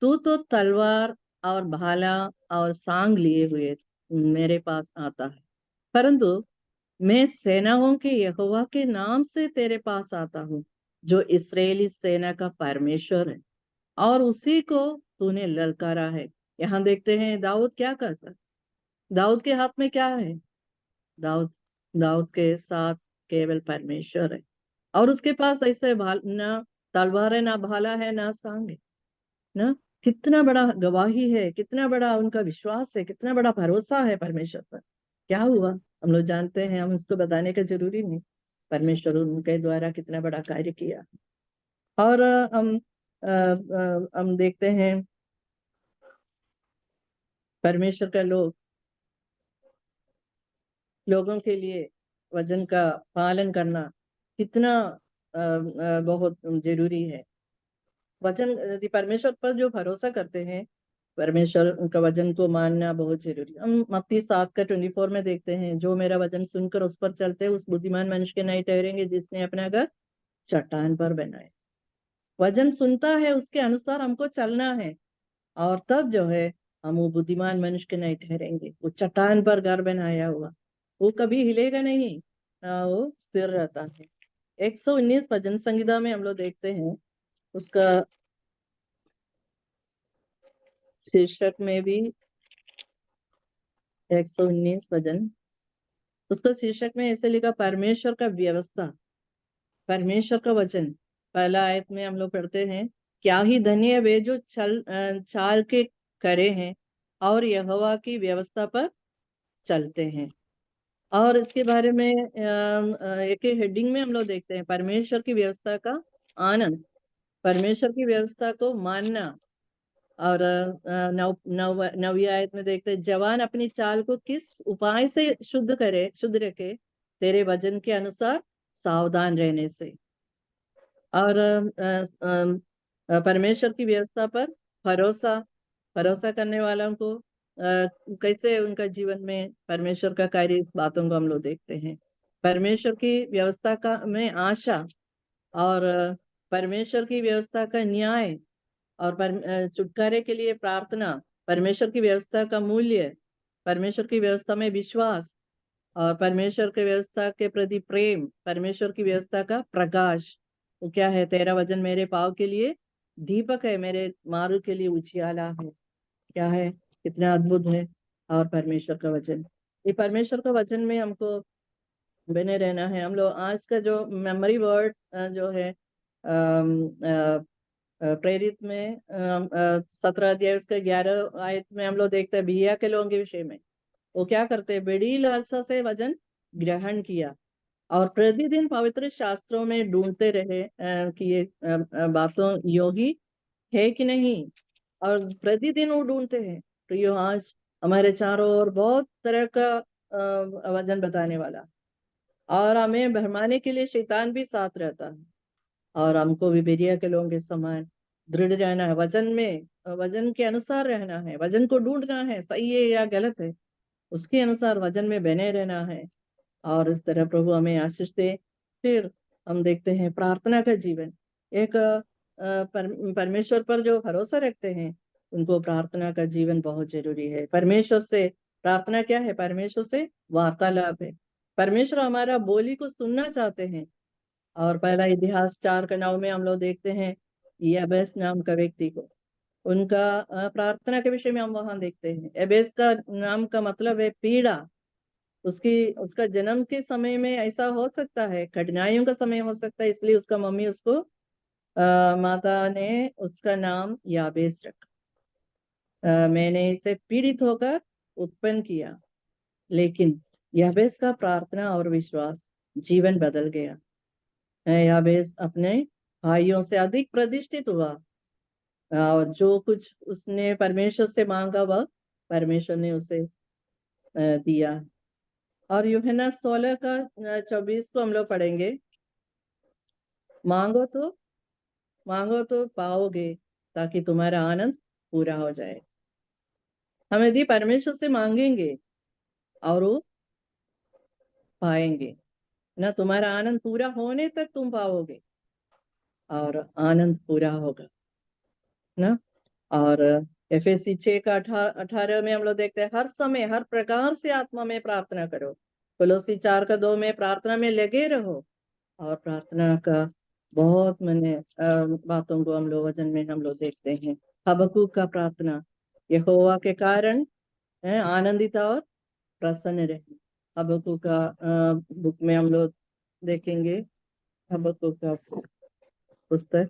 तू तो तलवार और भाला और सांग लिए हुए मेरे पास आता है, परंतु मैं सेनाओं के यहोवा के नाम से तेरे पास आता हूँ, जो इस्राएली सेना का परमेश्वर है, और उसी को तूने ललकारा है। यहाँ देखते हैं दाऊद क्या करता है। दाऊद के हाथ में क्या है? दाऊद दाऊद के साथ केवल परमेश्वर है, और उसके पास ऐसे ना तलवार है, ना भाला है, ना सांग है ना। कितना बड़ा गवाही है, कितना बड़ा उनका विश्वास है, कितना बड़ा भरोसा है परमेश्वर पर। क्या हुआ हम लोग जानते हैं, हम उसको बताने का जरूरी नहीं। परमेश्वर उनके द्वारा कितना बड़ा कार्य किया। और हम देखते हैं परमेश्वर का लोगों के लिए वचन का पालन करना कितना बहुत जरूरी है। वचन यदि परमेश्वर पर जो भरोसा करते हैं, परमेश्वर उनका वचन को मानना बहुत जरूरी है। हम मत्ती 7:24 में देखते हैं, जो मेरा वचन सुनकर उस पर चलते हैं, उस बुद्धिमान मनुष्य के नहीं ठहरेंगे जिसने अपना घर चट्टान पर बनाए। वचन सुनता है, उसके अनुसार हमको चलना है, और तब जो है हम वो बुद्धिमान मनुष्य के नहीं ठहरेंगे। वो चट्टान पर घर बनाया हुआ, वो कभी हिलेगा नहीं, वो स्थिर रहता है। 119 भजन संहिता में हम लोग देखते हैं, उसका शीर्षक में भी 119 भजन, उसका शीर्षक में ऐसे लिखा, परमेश्वर का व्यवस्था, परमेश्वर का वचन। पहला आयत में हम लोग पढ़ते हैं, क्या ही धन्य वे जो चाल के करे हैं और यहोवा की व्यवस्था पर चलते हैं। और इसके बारे में एक हेडिंग में हम लोग देखते हैं, परमेश्वर की व्यवस्था का आनंद, परमेश्वर की व्यवस्था को मानना। और नवी आयत में देखते हैं, जवान अपनी चाल को किस उपाय से शुद्ध रखे, तेरे वचन के अनुसार सावधान रहने से। और परमेश्वर की व्यवस्था पर भरोसा करने वालों को कैसे उनका जीवन में परमेश्वर का कार्य, इस बातों को हम लोग देखते हैं। परमेश्वर की व्यवस्था का में आशा, और परमेश्वर की व्यवस्था का न्याय, और छुटकारे के लिए प्रार्थना, परमेश्वर की व्यवस्था का मूल्य, परमेश्वर की व्यवस्था में विश्वास, और परमेश्वर की व्यवस्था के प्रति प्रेम, परमेश्वर की व्यवस्था का प्रकाश। वो क्या है? तेरा वचन मेरे पाँव के लिए दीपक है, मेरे मार्ग के लिए उजियाला है। क्या है? कितना अद्भुत है। और परमेश्वर का वचन, ये परमेश्वर का वचन में हमको बने रहना है। हम लोग आज का जो मेमोरी वर्ड जो है प्रेरित में 17 अध्याय उसका 11 आयत में हम लोग देखते हैं, बिया के लोगों के विषय में। वो क्या करते हैं? बड़ी लालसा से वचन ग्रहण किया, और प्रतिदिन पवित्र शास्त्रों में ढूंढते रहे कि ये बातों योगी है कि नहीं, और प्रतिदिन वो ढूंढते हैं। तो ये आज हमारे चारों ओर बहुत तरह का वचन बताने वाला, और हमें भरमाने के लिए शैतान भी साथ रहता है। और हमको भी बेरिया के लोगों के समान दृढ़ रहना है, वचन में, वचन के अनुसार रहना है, वचन को ढूंढना है, सही है या गलत है, उसके अनुसार वचन में बने रहना है। और इस तरह प्रभु हमें आशीष दे। फिर हम देखते हैं प्रार्थना का जीवन। एक परमेश्वर पर जो भरोसा रखते हैं, उनको प्रार्थना का जीवन बहुत जरूरी है। परमेश्वर से प्रार्थना क्या है? परमेश्वर से वार्तालाप है। परमेश्वर हमारा बोली को सुनना चाहते हैं। और पहला इतिहास 4:9 में हम लोग देखते हैं, याबेस नाम का व्यक्ति को, उनका प्रार्थना के विषय में हम वहां देखते हैं। एबेस का नाम का मतलब है पीड़ा। उसका जन्म के समय में ऐसा हो सकता है, कठिनाइयों का समय हो सकता है, इसलिए उसका मम्मी उसको माता ने उसका नाम याबेस रखा। मैंने इसे पीड़ित होकर उत्पन्न किया। लेकिन याबेस का प्रार्थना और विश्वास जीवन बदल गया। याबेस अपने भाइयों से अधिक प्रतिष्ठित हुआ, और जो कुछ उसने परमेश्वर से मांगा वह परमेश्वर ने उसे दिया। और यूहन्ना 16 का 24 को हम लोग पढ़ेंगे। मांगो तो पाओगे, ताकि तुम्हारा आनंद पूरा हो जाए। हम यदि परमेश्वर से मांगेंगे और वो पाएंगे ना, तुम्हारा आनंद पूरा होने तक तुम पाओगे और आनंद पूरा होगा ना। और एफएससी 6 का 18 में हम लोग देखते हैं, हर समय हर प्रकार से आत्मा में प्रार्थना करो। कोलोसी 4 का 2 में प्रार्थना में लगे रहो। और प्रार्थना का बहुत मैंने बातों को हम लोग वचन में हम लोग देखते हैं। हबक्कूक का प्रार्थना, यहोवा के कारण आनंदित और प्रसन्न रहे। हबक्कूक का बुक में हम लोग देखेंगे, हबक्कूक का पुस्तक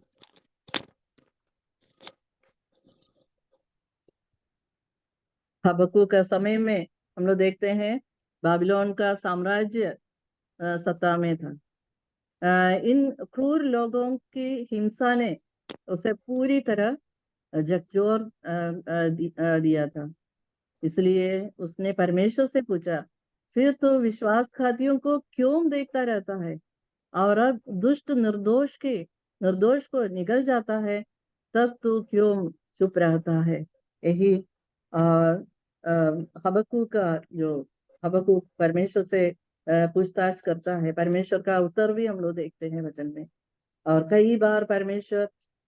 हबक्कूक का समय में हम लोग देखते हैं बाबिलोन का साम्राज्य सत्ता में था। इन क्रूर लोगों की हिंसा ने उसे पूरी तरह झकझोर दिया था। इसलिए उसने परमेश्वर से पूछा, फिर तो विश्वासघातियों को क्यों देखता रहता है, और अब दुष्ट निर्दोष को निगल जाता है, तब तू क्यों चुप रहता है। यही हबक्कूक का जो हबक्कूक परमेश्वर से पूछताछ करता है, परमेश्वर का उत्तर भी हम लोग देखते हैं वचन में। और कई बार परमेश्वर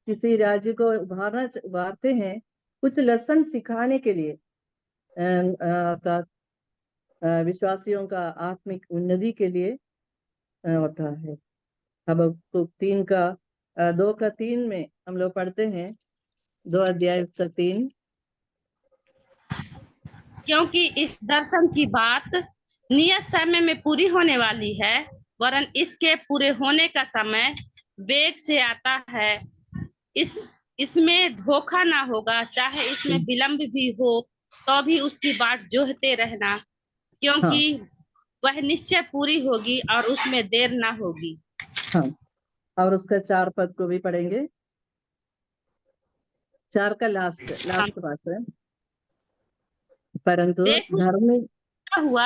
किसी राज्य को उभारते हैं कुछ लेसन सिखाने के लिए, अर्थात विश्वासियों का आत्मिक उन्नति के लिए होता है। हबक्कूक 3 का 2 का 3 में हम लोग पढ़ते हैं, 2 अध्याय उसका 3। क्योंकि इस दर्शन की बात नियत समय में पूरी होने वाली है, वरन इसके पूरे होने का समय वेग से आता है। इसमें धोखा ना होगा, चाहे इसमें विलंब भी हो तो भी उसकी बाट जोहते रहना, क्योंकि वह निश्चय पूरी होगी और उसमें देर ना होगी। हाँ, और उसका 4 पद को भी पढ़ेंगे। 4 का लास्ट बात है, परंतु धर्मी हुआ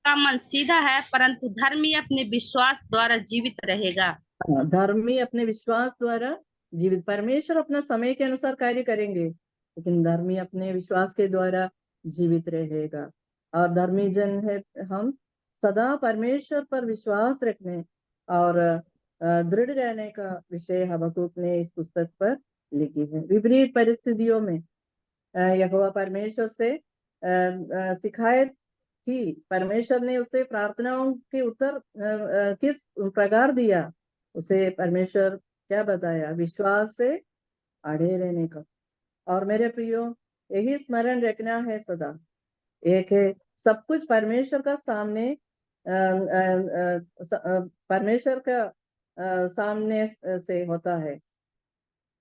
का मन सीधा है, परंतु धर्मी अपने विश्वास द्वारा जीवित रहेगा। धर्मी अपने विश्वास द्वारा जीवित, परमेश्वर अपना समय के अनुसार कार्य करेंगे, लेकिन धर्मी अपने विश्वास के द्वारा जीवित रहेगा। और धर्मी जन है हम सदा परमेश्वर पर विश्वास रखने और दृढ़ रहने का विषय हबक्कूक ने इस पुस्तक पर लिखी है। विपरीत परिस्थितियों में यहोवा परमेश्वर से शिकायत की, परमेश्वर ने उसे प्रार्थनाओं के उत्तर किस प्रकार दिया, उसे परमेश्वर क्या बताया, विश्वास से अड़े रहने का। और मेरे प्रियो, यही स्मरण रखना है सदा। एक है सब कुछ परमेश्वर का सामने परमेश्वर का सामने से होता है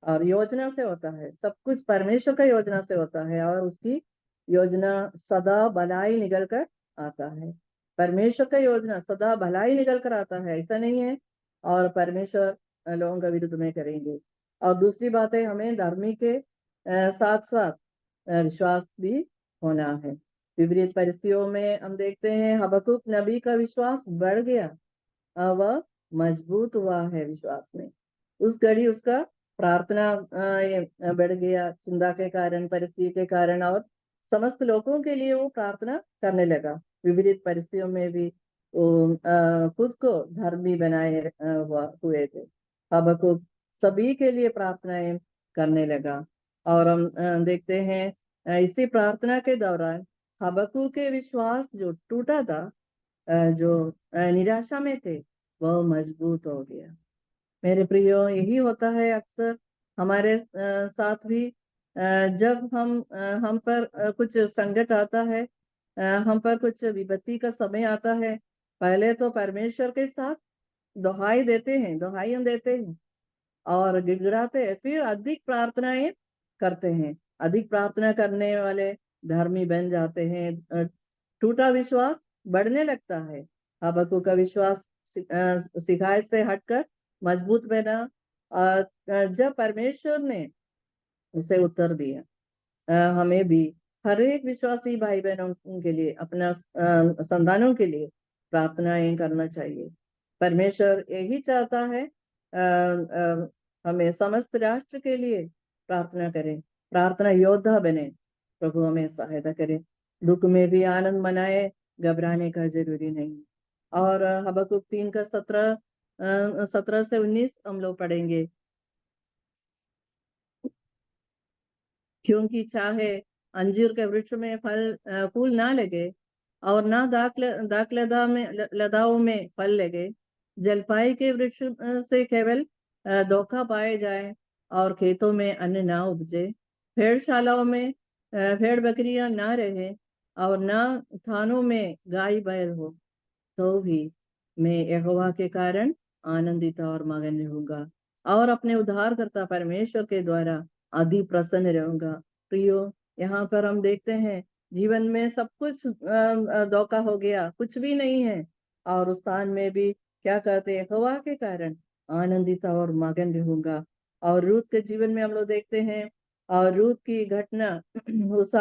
और योजना से होता है। सब कुछ परमेश्वर का योजना से होता है और उसकी योजना सदा भलाई निकल कर आता है। परमेश्वर का योजना सदा भलाई निकल कर आता है, ऐसा नहीं है और परमेश्वर लोगों का विरुद्ध में करेंगे। और दूसरी बात है, हमें धर्मी के साथ साथ विश्वास भी होना है। विपरीत परिस्थितियों में हम देखते हैं हबक्कूक नबी का विश्वास बढ़ गया, वह मजबूत हुआ है विश्वास में। उस घड़ी उसका प्रार्थना बढ़ गया, चिंता के कारण, परिस्थिति के कारण, और समस्त लोगों के लिए वो प्रार्थना करने लगा। विपरीत परिस्थितियों में भी वो खुद को धर्मी बनाए हुए थे। हबक्कूक सभी के लिए प्रार्थनाएं करने लगा। और हम देखते हैं इसी प्रार्थना के दौरान हबक्कूक के विश्वास जो टूटा था, जो निराशा में थे, वह मजबूत हो गया। मेरे प्रियो, यही होता है अक्सर हमारे साथ भी। जब हम पर कुछ संकट आता है, हम पर कुछ विपत्ति का समय आता है, पहले तो परमेश्वर के साथ दुहाइयां देते हैं और गिड़गिड़ाते हैं, फिर अधिक प्रार्थनाएं करते हैं। अधिक प्रार्थना करने वाले धर्मी बन जाते हैं। टूटा विश्वास बढ़ने लगता है। हबक्कूक का विश्वास शिकायत से हटकर मजबूत बना जब परमेश्वर ने उसे उत्तर दिया। हमें भी हर एक विश्वासी भाई बहनों के लिए, अपना संतानों के लिए प्रार्थनाएं करना चाहिए। परमेश्वर यही चाहता है हमें समस्त राष्ट्र के लिए प्रार्थना करें, प्रार्थना योद्धा बने। प्रभु हमें सहायता करे, दुख में भी आनंद मनाए, घबराने का जरूरी नहीं। और हबक्कुक 3 का 17 से 19 हम लोग पढ़ेंगे। क्योंकि चाहे अंजीर के वृक्ष में फूल ना लगे और ना लताओं में फल लगे, जलपाई के वृक्ष से केवल धोखा पाए जाए और खेतों में अन्न ना उपजे, भेड़शालाओं में भेड़ बकरियां ना रहे और ना थानों में गाय बैल हो, तो भी मैं यहोवा के कारण आनंदित और मगन रहूंगा और अपने उद्धारकर्ता परमेश्वर के द्वारा अति प्रसन्न रहूंगा। प्रियो, यहाँ पर हम देखते हैं जीवन में सब कुछ धोखा हो गया, कुछ भी नहीं है, और उस स्थान में भी क्या कहते हैं, यहोवा के कारण आनंदित और मगन रहूंगा। और रूत के जीवन में हम लोग देखते हैं, और रूत की घटना उस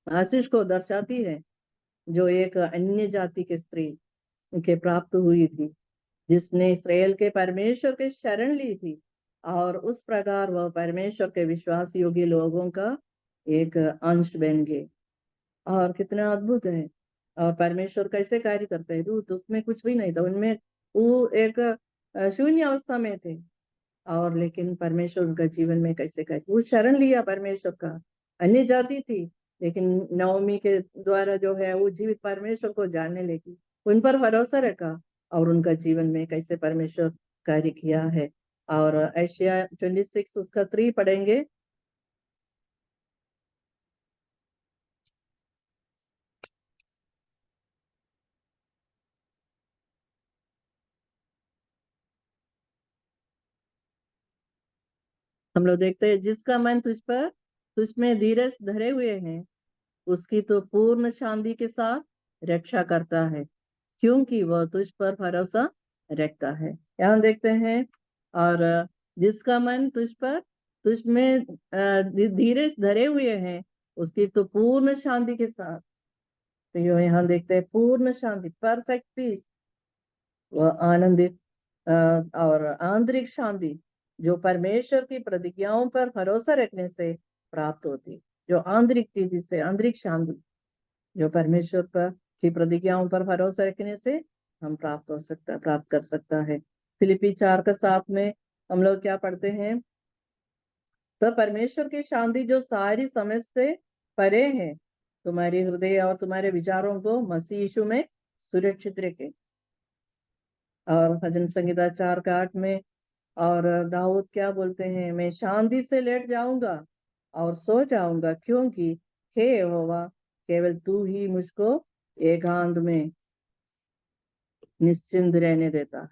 आशीष को दर्शाती है जो एक अन्य जाति की स्त्री के प्राप्त हुई थी, जिसने इस्राएल के परमेश्वर के शरण ली थी, और उस प्रकार वह परमेश्वर के विश्वास योग्य लोगों का एक अंश बन गए। और कितना अद्भुत है, और परमेश्वर कैसे कार्य करते हैं। रूत, उसमें कुछ भी नहीं था, उनमें वो एक शून्य अवस्था में थे, और लेकिन परमेश्वर उनका जीवन में कैसे कार्य, वो शरण लिया परमेश्वर का। अन्य जाति थी, लेकिन नवमी के द्वारा जो है वो जीवित परमेश्वर को जानने लगी, उन पर भरोसा रखा, और उनका जीवन में कैसे परमेश्वर कार्य किया है। और एशिया 26 उसका 3 पढ़ेंगे। हम लोग देखते हैं, जिसका मन तुझ में धीरज धरे हुए हैं, उसकी तो पूर्ण शांति के साथ रक्षा करता है, क्योंकि वह तुझ पर भरोसा रखता है। यहाँ देखते हैं, और जिसका मन तुझ में धीरज धरे हुए हैं, उसकी तो पूर्ण शांति के साथ। तो यहाँ देखते हैं पूर्ण शांति, परफेक्ट पीस, वह आनंदित और आंतरिक शांति जो परमेश्वर की प्रतिज्ञाओं पर भरोसा रखने से प्राप्त होती, जो आंतरिक चीज से, आंतरिक शांति जो परमेश्वर पर की प्रतिज्ञाओं पर भरोसा रखने से हम प्राप्त कर सकता है। फिलिपी 4 का 7 में हम लोग क्या पढ़ते हैं, तो परमेश्वर की शांति जो सारी समझ से परे है, तुम्हारे हृदय और तुम्हारे विचारों को मसीह यीशु में सुरक्षित रखे। और भजन संहिता 4 का 8 में और दाऊद क्या बोलते हैं, मैं शांति से लेट जाऊंगा और सो जाऊंगा, क्योंकि हे यहोवा, केवल तू ही मुझको एकांत में निश्चिंत रहने देता,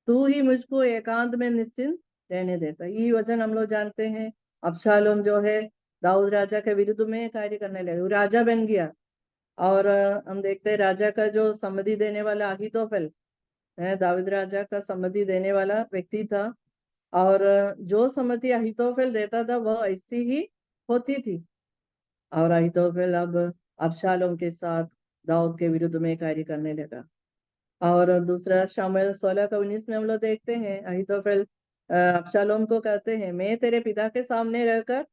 तू ही मुझको एकांत में निश्चिंत रहने देता। ये वचन हम लोग जानते हैं। अबशालोम जो है दाऊद राजा के विरुद्ध में कार्य करने लगे, वो राजा बन गया, और हम देखते हैं राजा का जो सम्मति देने वाला अहीतोफेल है, दाऊद राजा का सम्मति देने वाला व्यक्ति था, और जो सम्मति अहीतोफेल देता था वह ऐसी ही होती थी, और अहीतोफेल अब अबशालोम के साथ दाऊद के विरुद्ध में कार्य करने लगा। और दूसरा शामुएल 16 का 19 में हम लोग देखते हैं, अहीतोफेल अबशालोम को कहते हैं, मैं तेरे पिता के सामने रहकर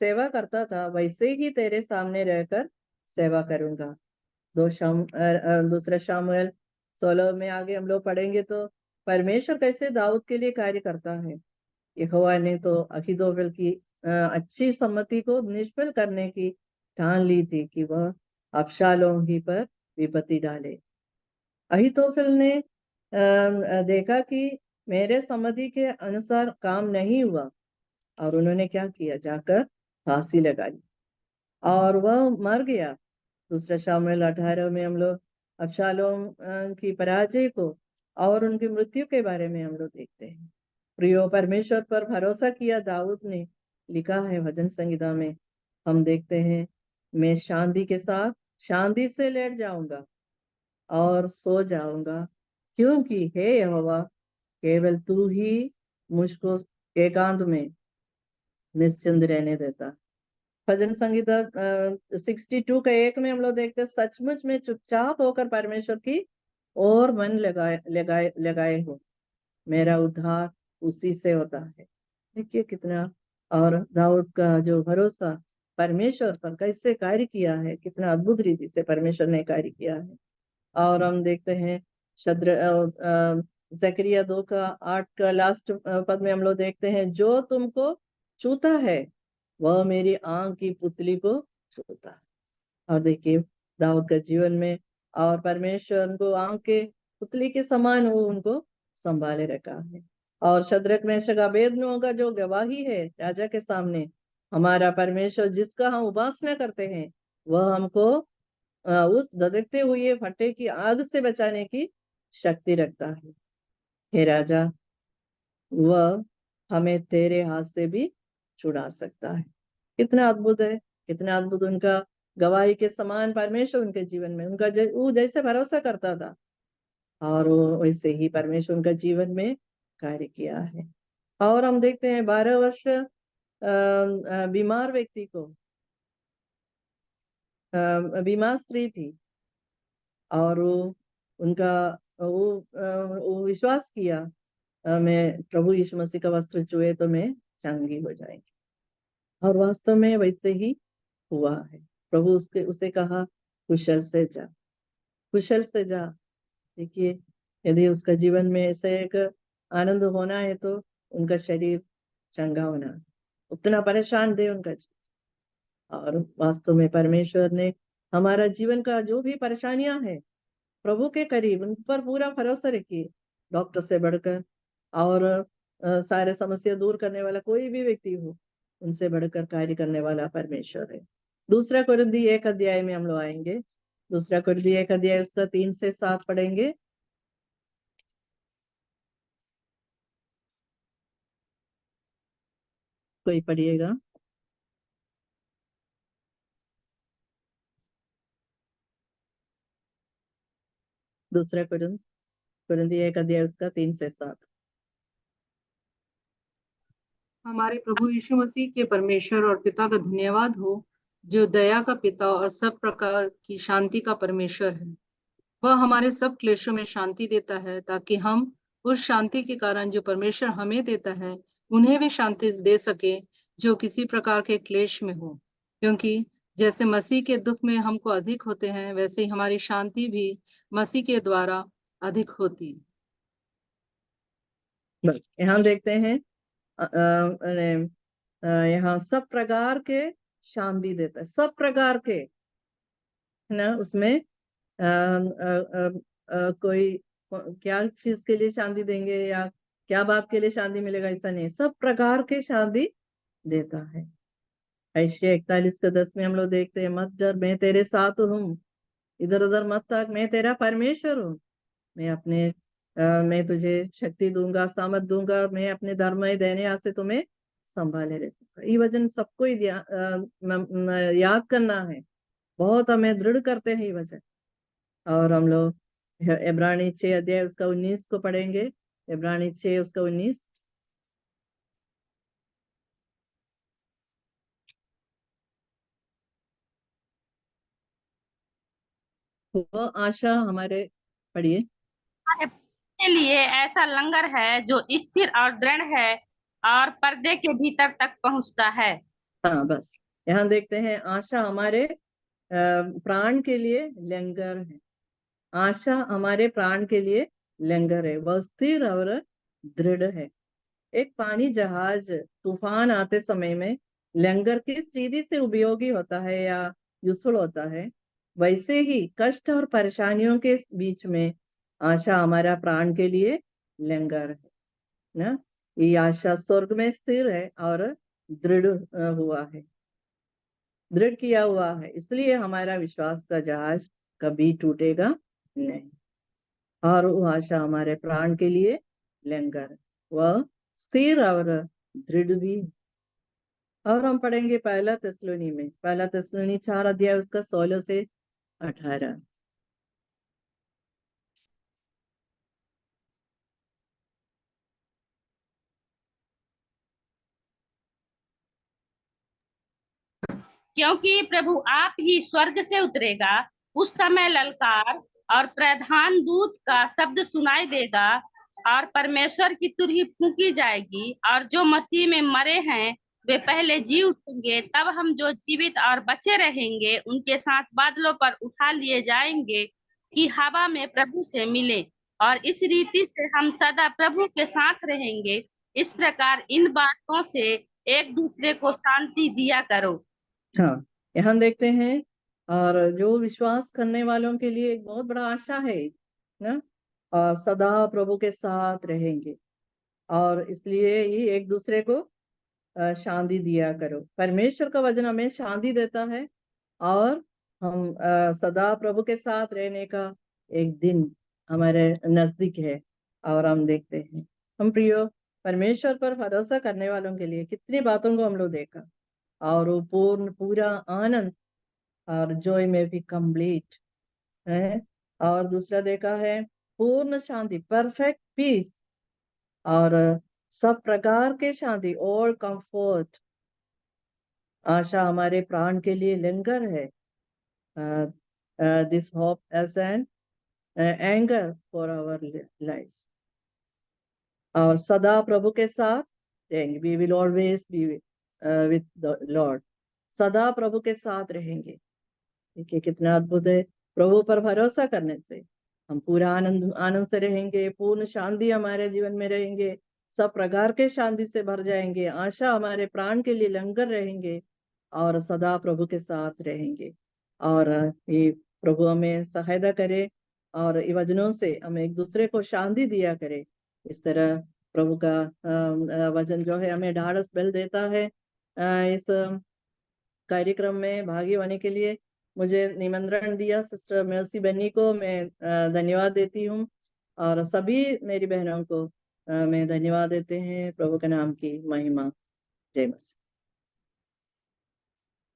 सेवा करता था, वैसे ही तेरे सामने रहकर सेवा करूंगा। दूसरा शामुएल 16 में आगे हम लोग पढ़ेंगे तो परमेश्वर कैसे दाऊद के लिए कार्य करता है। यहोवा ने तो अहीतोफेल की अच्छी सम्मति को निष्फल करने की ठान ली थी कि वह अबशालोम ही पर विपत्ति डाले। अहीतोफेल ने देखा कि मेरे सम्मति के अनुसार काम नहीं हुआ, और उन्होंने क्या किया, जाकर फांसी लगा ली और वह मर गया। दूसरा शामुएल 18 में हम लोग अबशालोम की पराजय को और उनकी मृत्यु के बारे में हम लोग देखते हैं। प्रियो, परमेश्वर पर भरोसा किया दाऊद ने, लिखा है भजन संहिता में, हम देखते हैं, मैं शांति के साथ शांति से लेट जाऊंगा और सो जाऊंगा, क्योंकि हे यहोवा, केवल तू ही मुझको एकांत में निश्चिंत रहने देता। भजन संगीता 62 का 1 में हम लोग देखते हैं, सचमुच में चुपचाप होकर परमेश्वर की और मन लगाए हो, मेरा उद्धार उसी से होता है। देखिए कितना, और दाऊद का जो भरोसा परमेश्वर पर कैसे कार्य किया है, कितना अद्भुत रीति से परमेश्वर ने कार्य किया है। और हम देखते हैं जकरिया 2:8 का लास्ट पद में हम लोग देखते हैं, जो तुमको छूता है वह मेरी आंख की पुतली को छूता है। और देखिए दाऊद के जीवन में, और परमेश्वर उनको आंख के पुतली के समान वो उनको संभाले रखा है। और शद्रक मेशक अबेदनगो का जो गवाही है राजा के सामने, हमारा परमेश्वर जिसका हम उपासना करते हैं, वह हमको उस धधकते हुए फटे की आग से बचाने की शक्ति रखता है। हे राजा, वह हमें तेरे हाथ से भी छुड़ा सकता है। कितना अद्भुत है, कितना अद्भुत उनका गवाही के समान परमेश्वर उनके जीवन में, उनका वो जैसे भरोसा करता था, और वो वैसे ही परमेश्वर उनका जीवन में कार्य किया है। और हम देखते हैं 12 वर्ष बीमार व्यक्ति को, बीमार स्त्री थी, और वो विश्वास किया, मैं प्रभु यीशु मसीह का वस्त्र छुए तो मैं चंगी हो जाएंगी। और वास्तव में वैसे ही हुआ है। प्रभु उसे कहा, कुशल से जा, कुशल से जा। देखिए यदि उसका जीवन में ऐसे एक आनंद होना है तो उनका शरीर चंगा होना है। उतना परेशान थे उनका जीवन। और वास्तव में परमेश्वर ने हमारा जीवन का जो भी परेशानियां हैं, प्रभु के करीब उन पर पूरा भरोसा रखिए। डॉक्टर से बढ़कर और सारे समस्या दूर करने वाला कोई भी व्यक्ति हो, उनसे बढ़कर कार्य करने वाला परमेश्वर है। दूसरा कुरिन्थी 1 अध्याय में हम लोग आएंगे। दूसरा कुरिन्थी 1 अध्याय उसका 3 से 7 पढ़ेंगे। कोई पढ़िएगा। दूसरा कुरिन्थी 1 अध्याय उसका 3 से 7। हमारे प्रभु यीशु मसीह के परमेश्वर और पिता का धन्यवाद हो, जो दया का पिता और सब प्रकार की शांति का परमेश्वर है। वह हमारे सब क्लेशों में शांति देता है, ताकि हम उस शांति के कारण जो परमेश्वर हमें देता है, उन्हें भी शांति दे सके जो किसी प्रकार के क्लेश में हो। क्योंकि जैसे मसीह के दुख में हमको अधिक होते हैं, वैसे ही हमारी शांति भी मसीह के द्वारा अधिक होती। यहाँ देखते हैं यहाँ सब प्रकार के शांति देता है, सब प्रकार के, है ना। उसमें कोई क्या चीज के लिए शांति देंगे या क्या बात के लिए शांति मिलेगा, ऐसा नहीं, सब प्रकार के शांति देता है। ऐसे 41:10 में हम लोग देखते हैं, मत डर, मैं तेरे साथ हूँ, इधर उधर मत ताक, मैं तेरा परमेश्वर हूँ। मैं तुझे शक्ति दूंगा, सामर्थ दूंगा, मैं अपने धर्ममय देने हाथ से तुम्हें संभाले रखूंगा। ये वचन सबको ही याद करना है, बहुत हमें दृढ़ करते हैं ये वचन। और हम लोग इब्रानी 6 अध्याय उसका 19 को पढ़ेंगे। इब्रानी 6 उसका 19। वो आशा हमारे, पढ़िए। के लिए ऐसा लंगर है जो स्थिर और दृढ़ है और पर्दे के भीतर तक पहुंचता है। हाँ बस, यहाँ देखते हैं आशा हमारे प्राण के लिए लंगर है। आशा हमारे प्राण के लिए लंगर है, वह स्थिर और दृढ़ है। एक पानी जहाज तूफान आते समय में लंगर किस रीति से उपयोगी होता है या यूजफुल होता है, वैसे ही कष्ट और परेशानियों के बीच में आशा हमारा प्राण के लिए लंगर है ना। ये आशा स्वर्ग में स्थिर है और दृढ़ हुआ है, दृढ़ किया हुआ है, इसलिए हमारा विश्वास का जहाज कभी टूटेगा नहीं। और वो आशा हमारे प्राण के लिए लंगर, वह स्थिर और दृढ़ भी। और हम पढ़ेंगे पहला थिस्सलुनी में, पहला थिस्सलुनी 4 अध्याय उसका 16 से 18। क्योंकि प्रभु आप ही स्वर्ग से उतरेगा, उस समय ललकार और प्रधान दूत का शब्द सुनाई देगा और परमेश्वर की तुरही फूंकी जाएगी और जो मसीह में मरे हैं वे पहले जी उठेंगे। तब हम जो जीवित और बचे रहेंगे उनके साथ बादलों पर उठा लिए जाएंगे कि हवा में प्रभु से मिले, और इस रीति से हम सदा प्रभु के साथ रहेंगे। इस प्रकार इन बातों से एक दूसरे को शांति दिया करो। हाँ, यहाँ देखते हैं, और जो विश्वास करने वालों के लिए एक बहुत बड़ा आशा है ना, और सदा प्रभु के साथ रहेंगे, और इसलिए ही एक दूसरे को शांति दिया करो। परमेश्वर का वचन हमें शांति देता है, और हम सदा प्रभु के साथ रहने का एक दिन हमारे नजदीक है। और हम देखते हैं, हम प्रियो परमेश्वर पर भरोसा करने वालों के लिए कितनी बातों को हम लोग देखा, और वो पूरा आनंद और जॉय में भी कंप्लीट है। और दूसरा देखा है पूर्ण शांति, परफेक्ट पीस, और सब प्रकार के शांति और कंफर्ट। आशा हमारे प्राण के लिए लंगर है। This hope as an anchor for our life, और सदा प्रभु के साथ रहेंगे। We will always be with the Lord. सदा प्रभु के साथ रहेंगे। देखिए कितना अद्भुत है। प्रभु पर भरोसा करने से हम पूरा आनंद से रहेंगे, पूर्ण शांति हमारे जीवन में रहेंगे, सब प्रकार के शांति से भर जाएंगे। आशा हमारे प्राण के लिए लंगर रहेंगे, और सदा प्रभु के साथ रहेंगे। और ये प्रभु हमें सहायता करे, और ये वचनों से हमें एक दूसरे को शांति दिया करे। इस तरह प्रभु का वचन जो है हमें ढाढ़स बल देता है। इस कार्यक्रम में भागी होने के लिए मुझे निमंत्रण दिया सिस्टर मेर्सी बनी को मैं धन्यवाद देती हूँ, और सभी मेरी बहनों को मैं धन्यवाद देते हैं। प्रभु के नाम की महिमा। जय मसीह।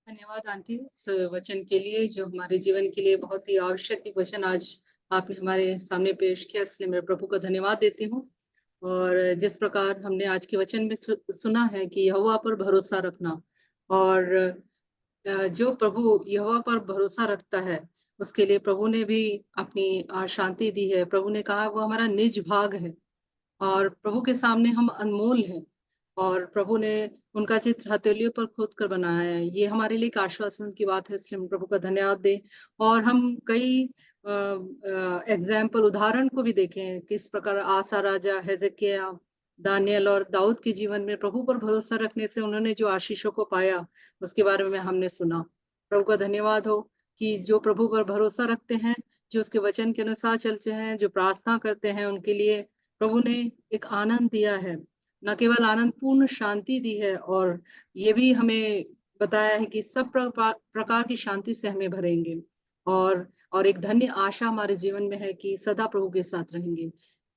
धन्यवाद आंटी इस वचन के लिए, जो हमारे जीवन के लिए बहुत ही आवश्यक एक वचन आज आपने हमारे सामने पेश किया, इसलिए मैं प्रभु को धन्यवाद देती हूँ। और जिस प्रकार हमने आज के वचन में सुना है कि यहोवा पर भरोसा रखना, और जो प्रभु यहोवा पर भरोसा रखता है उसके लिए प्रभु ने भी अपनी शांति दी है। प्रभु ने कहा वो हमारा निज भाग है, और प्रभु के सामने हम अनमोल हैं, और प्रभु ने उनका चित्र हथेलियों पर खोद कर बनाया है। ये हमारे लिए एक आश्वासन की बात है, इसलिए हम प्रभु का धन्यवाद दें। और हम कई एग्जाम्पल उदाहरण को भी देखें, किस प्रकार आसा राजा, हेzeकिया, दानियल और दाऊद के जीवन में प्रभु पर भरोसा रखने से उन्होंने जो आशीषों को पाया उसके बारे में हमने सुना। प्रभु का धन्यवाद हो कि जो प्रभु पर भरोसा रखते हैं, जो उसके वचन के अनुसार चलते हैं, जो प्रार्थना करते हैं, उनके लिए प्रभु ने एक आनंद दिया है। न केवल आनंद, पूर्ण शांति दी है, और ये भी हमें बताया है कि सब प्रकार की शांति से हमें भरेंगे, और एक धन्य आशा हमारे जीवन में है कि सदा प्रभु के साथ रहेंगे।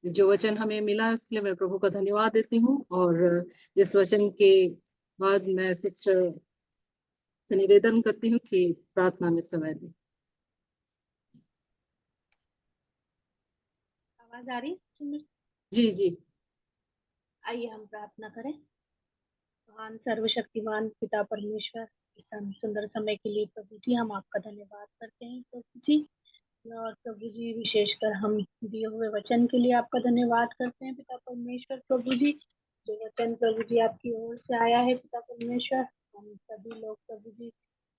जो वचन हमें मिला है उसके लिए मैं प्रभु का धन्यवाद देती हूँ। और इस वचन के बाद मैं सिस्टर से निवेदन करती हूँ कि प्रार्थना में समय दें। आवाज आ रही? जी जी। आइए हम प्रार्थना करें। महान सर्वशक्तिमान पिता परमेश्वर, इस सुंदर समय के लिए प्रभु जी हम आपका धन्यवाद करते हैं प्रभु जी। और प्रभु जी विशेषकर हम दिए हुए वचन के लिए आपका धन्यवाद करते हैं पिता परमेश्वर। प्रभु जी जो वचन प्रभु जी आपकी ओर से आया है पिता परमेश्वर, हम सभी लोग प्रभु जी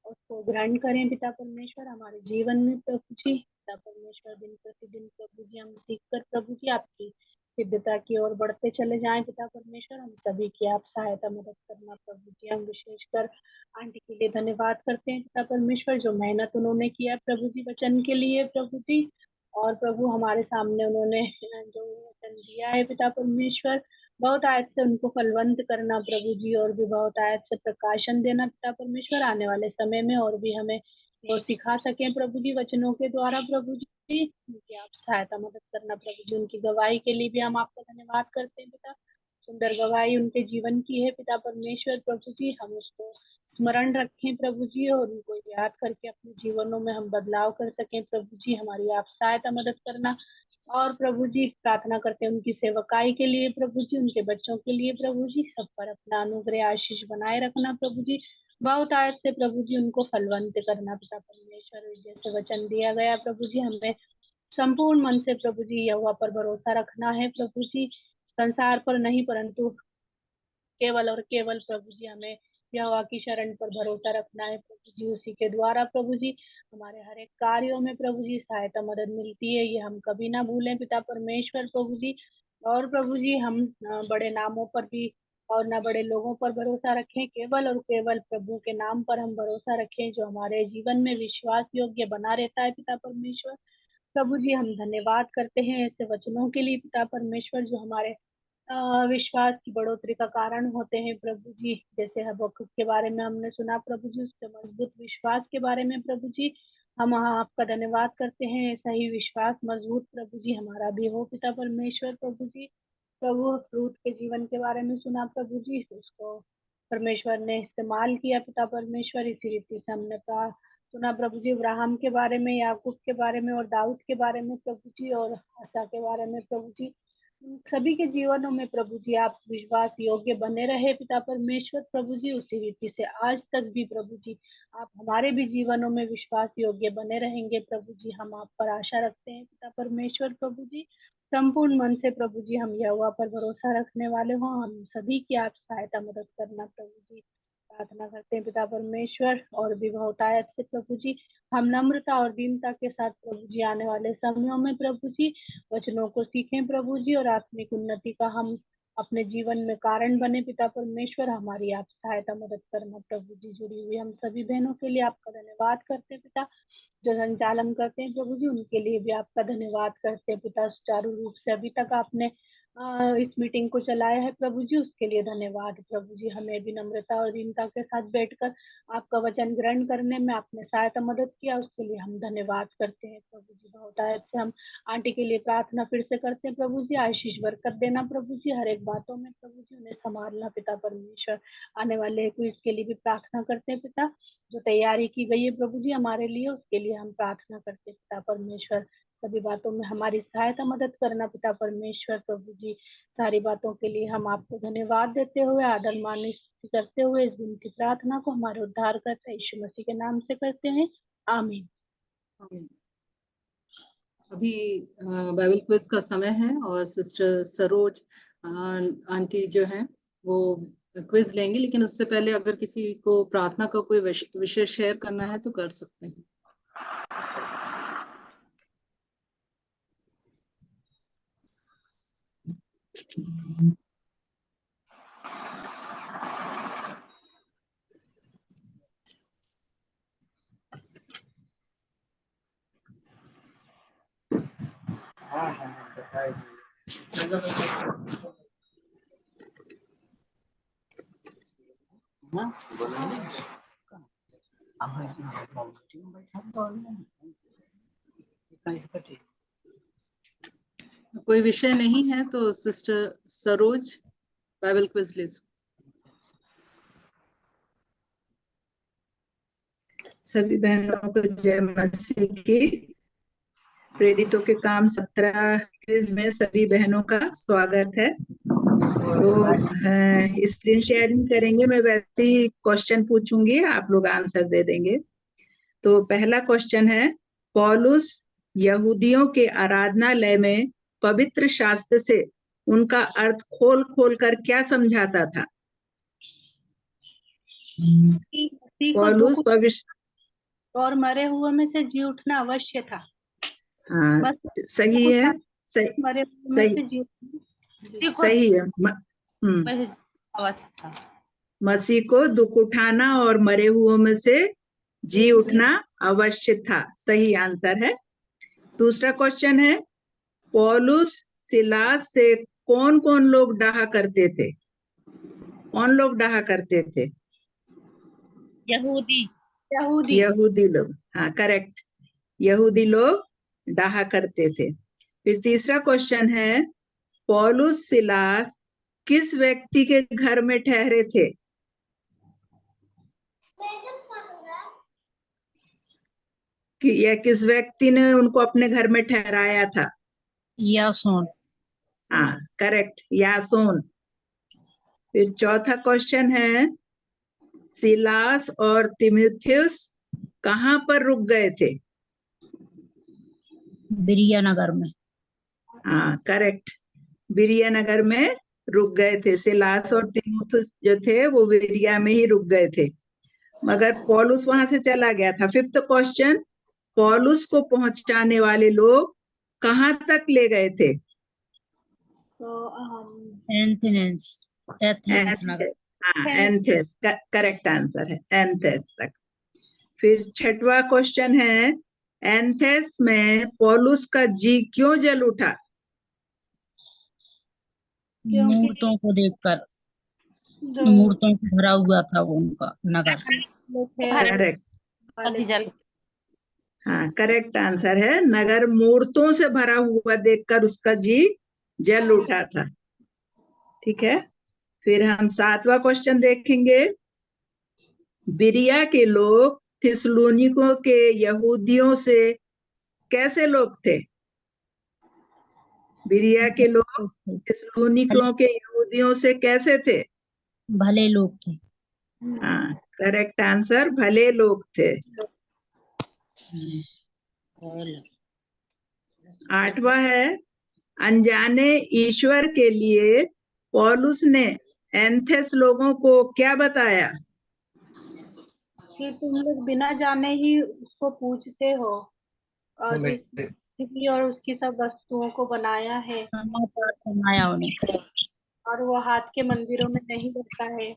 उसको ग्रहण करें पिता परमेश्वर हमारे जीवन में प्रभु जी। पिता परमेश्वर दिन प्रतिदिन प्रभु जी हम सीख कर प्रभु जी आपकी सिद्धता की ओर बढ़ते चले जाएं पिता परमेश्वर। हम सभी की आप सहायता मदद करना प्रभु जी। हम विशेषकर आंटी के लिए धन्यवाद करते हैं पिता परमेश्वर, जो मेहनत उन्होंने किया प्रभु जी वचन के लिए प्रभु जी। और प्रभु हमारे सामने उन्होंने जो वचन दिया है पिता परमेश्वर, बहुत आयत से उनको फलवंत करना प्रभु जी, और भी बहुत आयत से प्रकाशन देना पिता परमेश्वर। आने वाले समय में और भी हमें वो सिखा सकें प्रभु जी वचनों के द्वारा प्रभु जी। उनकी आप सहायता मदद करना प्रभु जी। उनकी गवाही के लिए भी हम आपका धन्यवाद करते हैं पिता। सुंदर गवाही उनके जीवन की है पिता परमेश्वर प्रभु जी। हम उसको स्मरण रखें प्रभु जी, और उनको याद करके अपने जीवनों में हम बदलाव कर सकें प्रभु जी। हमारी आप सहायता मदद करना। और प्रभु जी प्रार्थना करते हैं उनकी सेवकाई के लिए प्रभु जी, उनके बच्चों के लिए प्रभु जी। सब पर अपना अनुग्रह आशीष बनाए रखना प्रभु जी। बहुत आयत से प्रभु जी उनको फलवंत करना पिता परमेश्वर। जैसे वचन दिया गया प्रभु जी, हमें संपूर्ण मन से प्रभु जी यहोवा पर भरोसा रखना है प्रभु जी, संसार पर नहीं परंतु केवल और केवल प्रभु जी हमें यहोवा की शरण पर भरोसा रखना है प्रभु जी। उसी के द्वारा प्रभु जी हमारे हर एक कार्यों में प्रभु जी सहायता मदद मिलती है, ये हम कभी ना भूलें पिता परमेश्वर प्रभु जी। और प्रभु जी हम बड़े नामों पर भी और ना बड़े लोगों पर भरोसा रखें, केवल और केवल प्रभु के नाम पर हम भरोसा रखें जो हमारे जीवन में विश्वास योग्य बना रहता है पिता परमेश्वर प्रभु जी। हम धन्यवाद करते हैं ऐसे वचनों के लिए पिता परमेश्वर जो हमारे विश्वास की बढ़ोतरी का कारण होते हैं प्रभु जी। जैसे हबक्कुक के बारे में हमने सुना प्रभु जी, उसके मजबूत विश्वास के बारे में प्रभु जी हम आपका धन्यवाद करते हैं। ऐसा ही विश्वास मजबूत प्रभु जी हमारा भी हो पिता परमेश्वर प्रभु जी। प्रभु रूत के जीवन के बारे में सुना प्रभु जी, उसको परमेश्वर ने इस्तेमाल किया पिता परमेश्वर। इसी रीति से हमने सुना प्रभु जी अब्राहम के बारे में, याकूब के बारे में और दाऊद के बारे में प्रभु जी, और आशा के बारे में प्रभु जी। सभी के जीवनों में प्रभु जी आप विश्वास योग्य बने रहे पिता परमेश्वर प्रभु जी। उसी रीति से आज तक भी प्रभु जी आप हमारे भी जीवनों में विश्वास योग्य बने रहेंगे प्रभु जी। हम आप पर आशा रखते हैं पिता परमेश्वर प्रभु जी। संपूर्ण मन से प्रभु जी हम यहोवा पर भरोसा रखने वाले हों, हम सभी की आप सहायता मदद करना प्रभु जी। प्रार्थना करते हैं पिता परमेश्वर। और भी बहुतायत से प्रभु जी हम नम्रता और दीनता के साथ प्रभु जी आने वाले समयों में प्रभु जी वचनों को सीखें प्रभु जी, और आत्मिक उन्नति का हम अपने जीवन में कारण बने पिता परमेश्वर। हमारी आप सहायता मदद करना प्रभु जी। जुड़ी हुई हम सभी बहनों के लिए आपका धन्यवाद करते हैं पिता, जो संचालन करते हैं प्रभु जी उनके लिए भी आपका धन्यवाद करते हैं पिता। सुचारू रूप से अभी तक आपने इस मीटिंग को चलाया है प्रभु जी, उसके लिए धन्यवाद प्रभु जी। हमें भी नम्रता और दीनता के साथ बैठकर आपका वचन ग्रहण करने में आपने सहायता मदद किया, उसके लिए हम धन्यवाद करते हैं प्रभु जी। बहुतायत से हम आंटी के लिए प्रार्थना फिर से करते हैं प्रभु जी। आशीष बरकत देना प्रभु जी, हर एक बातों में प्रभु जी उन्हें संभालना पिता परमेश्वर। आने वाले क्विज के लिए भी प्रार्थना करते हैं पिता, जो तैयारी की गई है प्रभु जी हमारे लिए, उसके लिए हम प्रार्थना करते हैं पिता परमेश्वर। सभी बातों में हमारी सहायता मदद करना पिता परमेश्वर प्रभु जी। सारी बातों के लिए हम आपको धन्यवाद देते हुए आदर मान करते हुए इस दिन की प्रार्थना को हमारे उद्धार करते यीशु मसीह के नाम से करते हैं, आमीन। अभी बाइबल क्विज का समय है और सिस्टर सरोज आंटी जो है वो क्विज लेंगे, लेकिन उससे पहले अगर किसी को प्रार्थना का कोई विषय शेयर करना है तो कर सकते हैं। कोई विषय नहीं है तो सिस्टर सरोज बाइबल क्विज ले सकते। सभी बहनों को जय मसीह की। प्रेरितों के काम 17 क्विज में सभी बहनों का स्वागत है। तो स्क्रीन शेयरिंग करेंगे, मैं वैसे ही क्वेश्चन पूछूंगी, आप लोग आंसर दे देंगे। तो पहला क्वेश्चन है, पौलुस यहूदियों के आराधनालय में पवित्र शास्त्र से उनका अर्थ खोल खोल कर क्या समझाता था? पौलुस पवित्र और मरे हुए में से जी उठना अवश्य था। हाँ सही है, मरे हुए में से जी सही है। मसीह को दुख उठाना और मरे हुओं में से जी उठना अवश्य था, सही आंसर है। दूसरा क्वेश्चन है, पौलुस सिलास से कौन कौन लोग डाहा करते थे? कौन लोग डाहा करते थे? यहूदी लोग। हाँ करेक्ट, यहूदी लोग डाहा करते थे। फिर तीसरा क्वेश्चन है, पौलुस सिलास किस व्यक्ति के घर में ठहरे थे? कि यह किस व्यक्ति ने उनको अपने घर में ठहराया था? यासोन। हाँ करेक्ट, यासोन। फिर चौथा क्वेश्चन है, सिलास और तिमुथियुस कहाँ पर रुक गए थे? बिरिया नगर में। हाँ करेक्ट, बिरिया नगर में रुक गए थे। सिलास और तीमुथियुस जो थे वो बिरिया में ही रुक गए थे, मगर पौलुस वहां से चला गया था। फिफ्थ क्वेश्चन, पौलुस को पहुंचाने वाले लोग कहाँ तक ले गए थे? तो एथेंस नगर। हाँ एंथेस, करेक्ट आंसर है, एंथेस तक। फिर छठवां क्वेश्चन है, एंथेस में पौलुस का जी क्यों जल उठा? मूर्तों को देखकर, जो मूर्तों से भरा हुआ था वो उनका नगर। लोग थे करेक्ट, वाले थे। हाँ करेक्ट आंसर है, नगर मूर्तों से भरा हुआ देखकर उसका जी जल उठा था। ठीक है, फिर हम सातवां क्वेश्चन देखेंगे। बिरिया के लोग थिस्सलुनीकों के यहूदियों से कैसे लोग थे? बिरिया के लोग थिस्सलुनीकों के यहूदियों से कैसे थे? भले लोग थे। हाँ करेक्ट आंसर, भले लोग थे। आठवां है, अनजाने ईश्वर के लिए पौलुस ने एंथेस लोगों को क्या बताया? कि तुम लोग बिना जाने ही उसको पूछते हो और पृथ्वी और उसकी सब वस्तुओं को बनाया है बनाया उन्हें, और वो हाथ के मंदिरों में नहीं रहता है।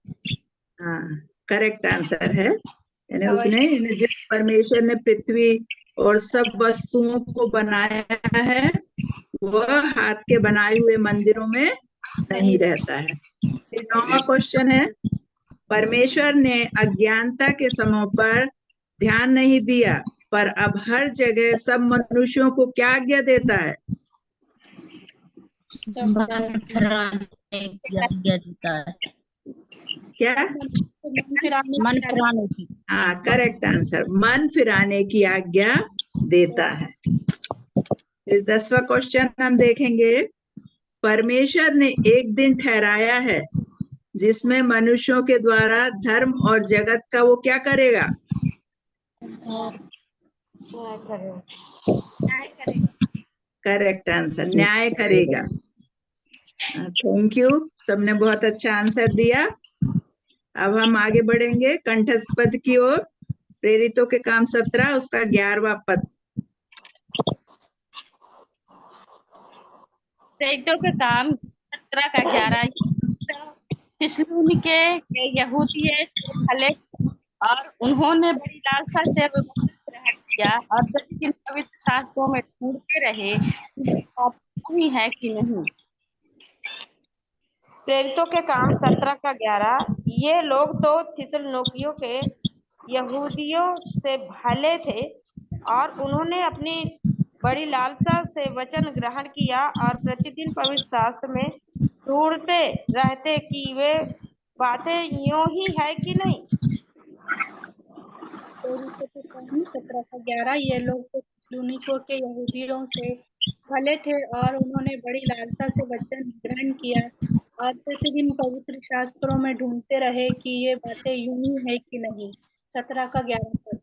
हाँ करेक्ट आंसर है, यानी उसने, जिस परमेश्वर ने पृथ्वी और सब वस्तुओं को बनाया है वह हाथ के बनाए हुए मंदिरों में नहीं रहता है। फिर नौवां क्वेश्चन है, परमेश्वर ने अज्ञानता के समय पर ध्यान नहीं दिया, पर अब हर जगह सब मनुष्यों को क्या आज्ञा देता है? मन फिराने की आज्ञा देता है। क्या? मन फिराने की। हाँ करेक्ट आंसर, मन फिराने की आज्ञा देता है। फिर 10वां क्वेश्चन हम देखेंगे, परमेश्वर ने एक दिन ठहराया है जिसमें मनुष्यों के द्वारा धर्म और जगत का वो क्या करेगा? करेक्ट आंसर, न्याय करेगा। थैंक यू, सबने बहुत अच्छा आंसर दिया। अब हम आगे बढ़ेंगे कंठस्थ पद की ओर। प्रेरितों के काम 17 उसका 11वां पद। प्रेरितों के काम 17 का 11। थिस्सलुनीके के यहूदी से भले और उन्होंने बड़ी लालसा से वचन ग्रहण किया और प्रतिदिन पवित्र शास्त्रों में ढूंढते रहे कि ये बात हुई है कि नहीं। प्रेरितों के काम 17 का 11। ये लोग तो थिस्सलुनीकियों के यहूदियों से भले थे और उन्होंने अपनी बड़ी लालसा से वचन ग्रहण किया और प्रतिदिन पवित्र शास्त्र में ढूंढते रहते कि वे बातें यूं ही है कि नहीं। प्रेरितों के काम 17 का 11। ये लोग तो थिस्सलुनीकों के यहूदियों से भले थे और उन्होंने बड़ी लालसा से वचन ग्रहण किया और प्रतिदिन पवित्र शास्त्रों में ढूंढते रहे कि ये बातें यूं ही है कि नहीं। 17 का 11 तक।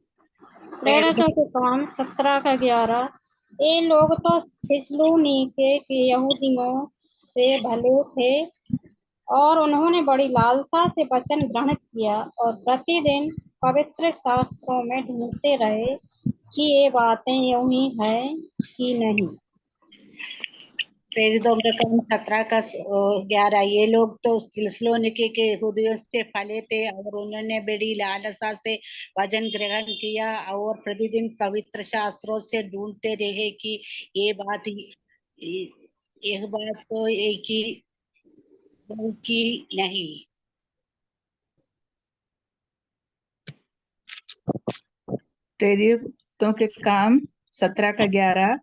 प्रेरितों के काम 17 का 11। ये लोग तो थिस्सलुनीके के यहूदियों से भले थे और उन्होंने बड़ी लालसा से वचन ग्रहण किया और प्रतिदिन पवित्र शास्त्रों में ढूंढते रहे कि ये बातें यूं ही है कि नहीं। प्रेरितों के काम 17 का 11। ये लोग तो थिस्सलुनीके के यहूदियों से फले थे और उन्होंने बड़ी लालसा से वचन ग्रहण किया और प्रतिदिन पवित्र शास्त्रों से ढूंढते रहे कि ये बात तो एक ही की नहीं। प्रेरितों के काम 17 का 11।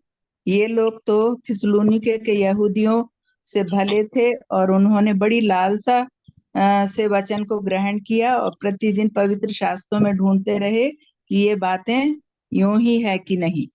ये लोग तो थिस्सलुनीके के यहूदियों से भले थे और उन्होंने बड़ी लालसा से वचन को ग्रहण किया और प्रतिदिन पवित्र शास्त्रों में ढूंढते रहे कि ये बातें यूं ही है कि नहीं।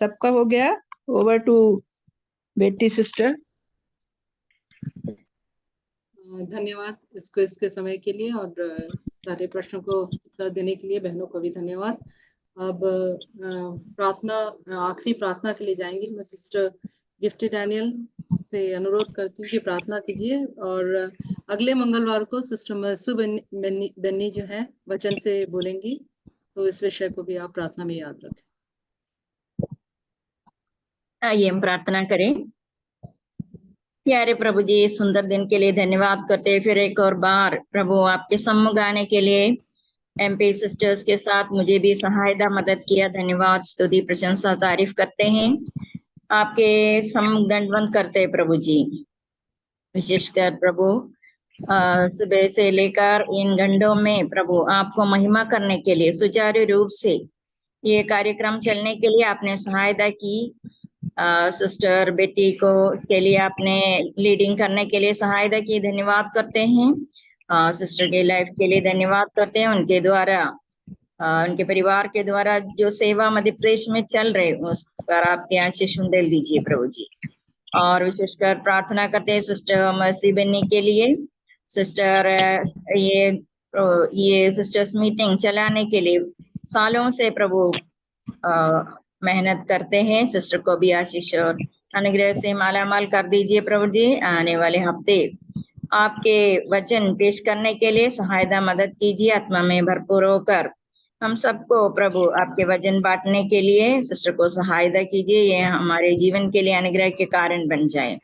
सबका हो गया? ओवर टू बेटी सिस्टर। धन्यवाद इसको इसके समय के लिए और सारे प्रश्नों को उत्तर देने के लिए बहनों को भी धन्यवाद। अब प्रार्थना आखिरी प्रार्थना के लिए जाएंगे। मैं सिस्टर गिफ्टी डैनियल से अनुरोध करती हूँ कि प्रार्थना कीजिए और अगले मंगलवार को सिस्टर मसू बन्नी जो है वचन से बोलेंगी, तो इस विषय को भी आप प्रार्थना में याद रखें। आइए हम प्रार्थना करें। प्यारे प्रभु जी, सुंदर दिन के लिए धन्यवाद करते हैं। फिर एक और बार प्रभु आपके सम्मुख आने के लिए एमपी सिस्टर्स के साथ मुझे भी सहायता मदद किया। धन्यवाद, स्तुति, प्रशंसा, तारीफ करते हैं। आपके सम्मुख दंडवंद करते हैं प्रभु जी। विशेषकर प्रभु सुबह से लेकर इन घंटों में प्रभु आपको महिमा करने के लिए सुचारू रूप से ये कार्यक्रम चलने के लिए आपने सहायता की। सिस्टर बेटी को उसके लिए आपने लीडिंग करने के लिए सहायता की। धन्यवाद करते हैं। सिस्टर के लाइफ के लिए धन्यवाद करते हैं। उनके द्वारा उनके परिवार के द्वारा जो सेवा मध्य प्रदेश में चल रहे उस पर आपके आशीष डाल दीजिए प्रभु जी। और विशेषकर प्रार्थना करते हैं सिस्टर मर्सी बन्नी के लिए। सिस्टर ये सिस्टर्स मीटिंग चलाने के लिए सालों से प्रभु मेहनत करते हैं। सिस्टर को भी आशीष और अनुग्रह से मालामाल कर दीजिए प्रभु जी। आने वाले हफ्ते आपके वचन पेश करने के लिए सहायता मदद कीजिए। आत्मा में भरपूर होकर हम सबको प्रभु आपके वचन बांटने के लिए सिस्टर को सहायता कीजिए। ये हमारे जीवन के लिए अनुग्रह के कारण बन जाए।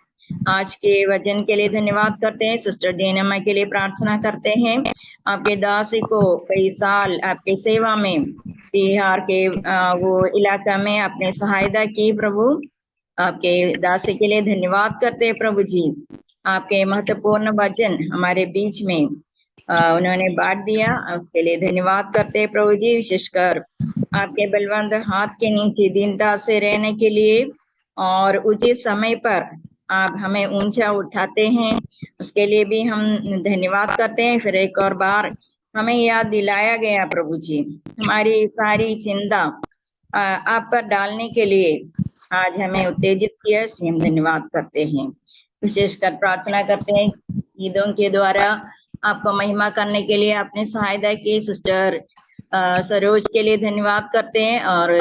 आज के वचन के लिए धन्यवाद करते हैं। सिस्टर डेनमा के लिए प्रार्थना करते हैं। आपके दासी को कई साल आपके सेवा में बिहार के वो इलाका में आपने सहायता की प्रभु। आपके दासी के लिए धन्यवाद करते हैं प्रभु जी। आपके महत्वपूर्ण वचन हमारे बीच में उन्होंने बांट दिया, आपके लिए धन्यवाद करते हैं प्रभु जी। विशेषकर आपके बलवंत हाथ के नीचे दीनता से रहने के लिए और उचित समय पर आप हमें ऊंचा उठाते हैं, उसके लिए भी हम धन्यवाद करते हैं। फिर एक और बार हमें याद दिलाया गया प्रभु जी, हमारी सारी चिंता आप पर डालने के लिए आज हमें उत्तेजित किया, इसलिए हम धन्यवाद करते हैं। विशेषकर प्रार्थना करते हैं गीतों के द्वारा आपको महिमा करने के लिए आपने सहायता की। सिस्टर सरोज के लिए धन्यवाद करते हैं और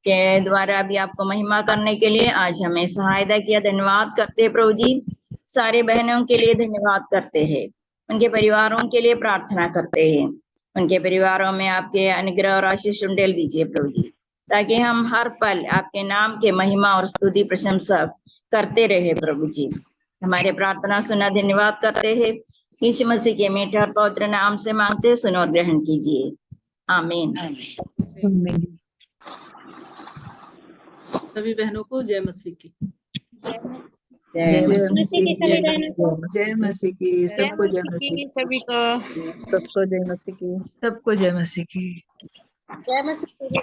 के द्वारा भी आपको महिमा करने के लिए आज हमें सहायता किया। धन्यवाद करते हैं प्रभु जी। सारे बहनों के लिए धन्यवाद करते हैं, उनके परिवारों के लिए प्रार्थना करते हैं। उनके परिवारों में आपके अनुग्रह और आशीष डाल दीजिए प्रभु जी, ताकि हम हर पल आपके नाम के महिमा और स्तुति प्रशंसा करते रहे प्रभु जी। हमारे प्रार्थना सुना धन्यवाद करते हैं। यीशु मसीह के मीठे और पवित्र नाम से मांगते, सुनो और ग्रहण कीजिए। आमीन। सभी बहनों को जय मसीह की। जय मसीह की। सबको जय मसीह, सभी को सबको जय मसीह की। सबको जय मसीह की। जय मसीह की।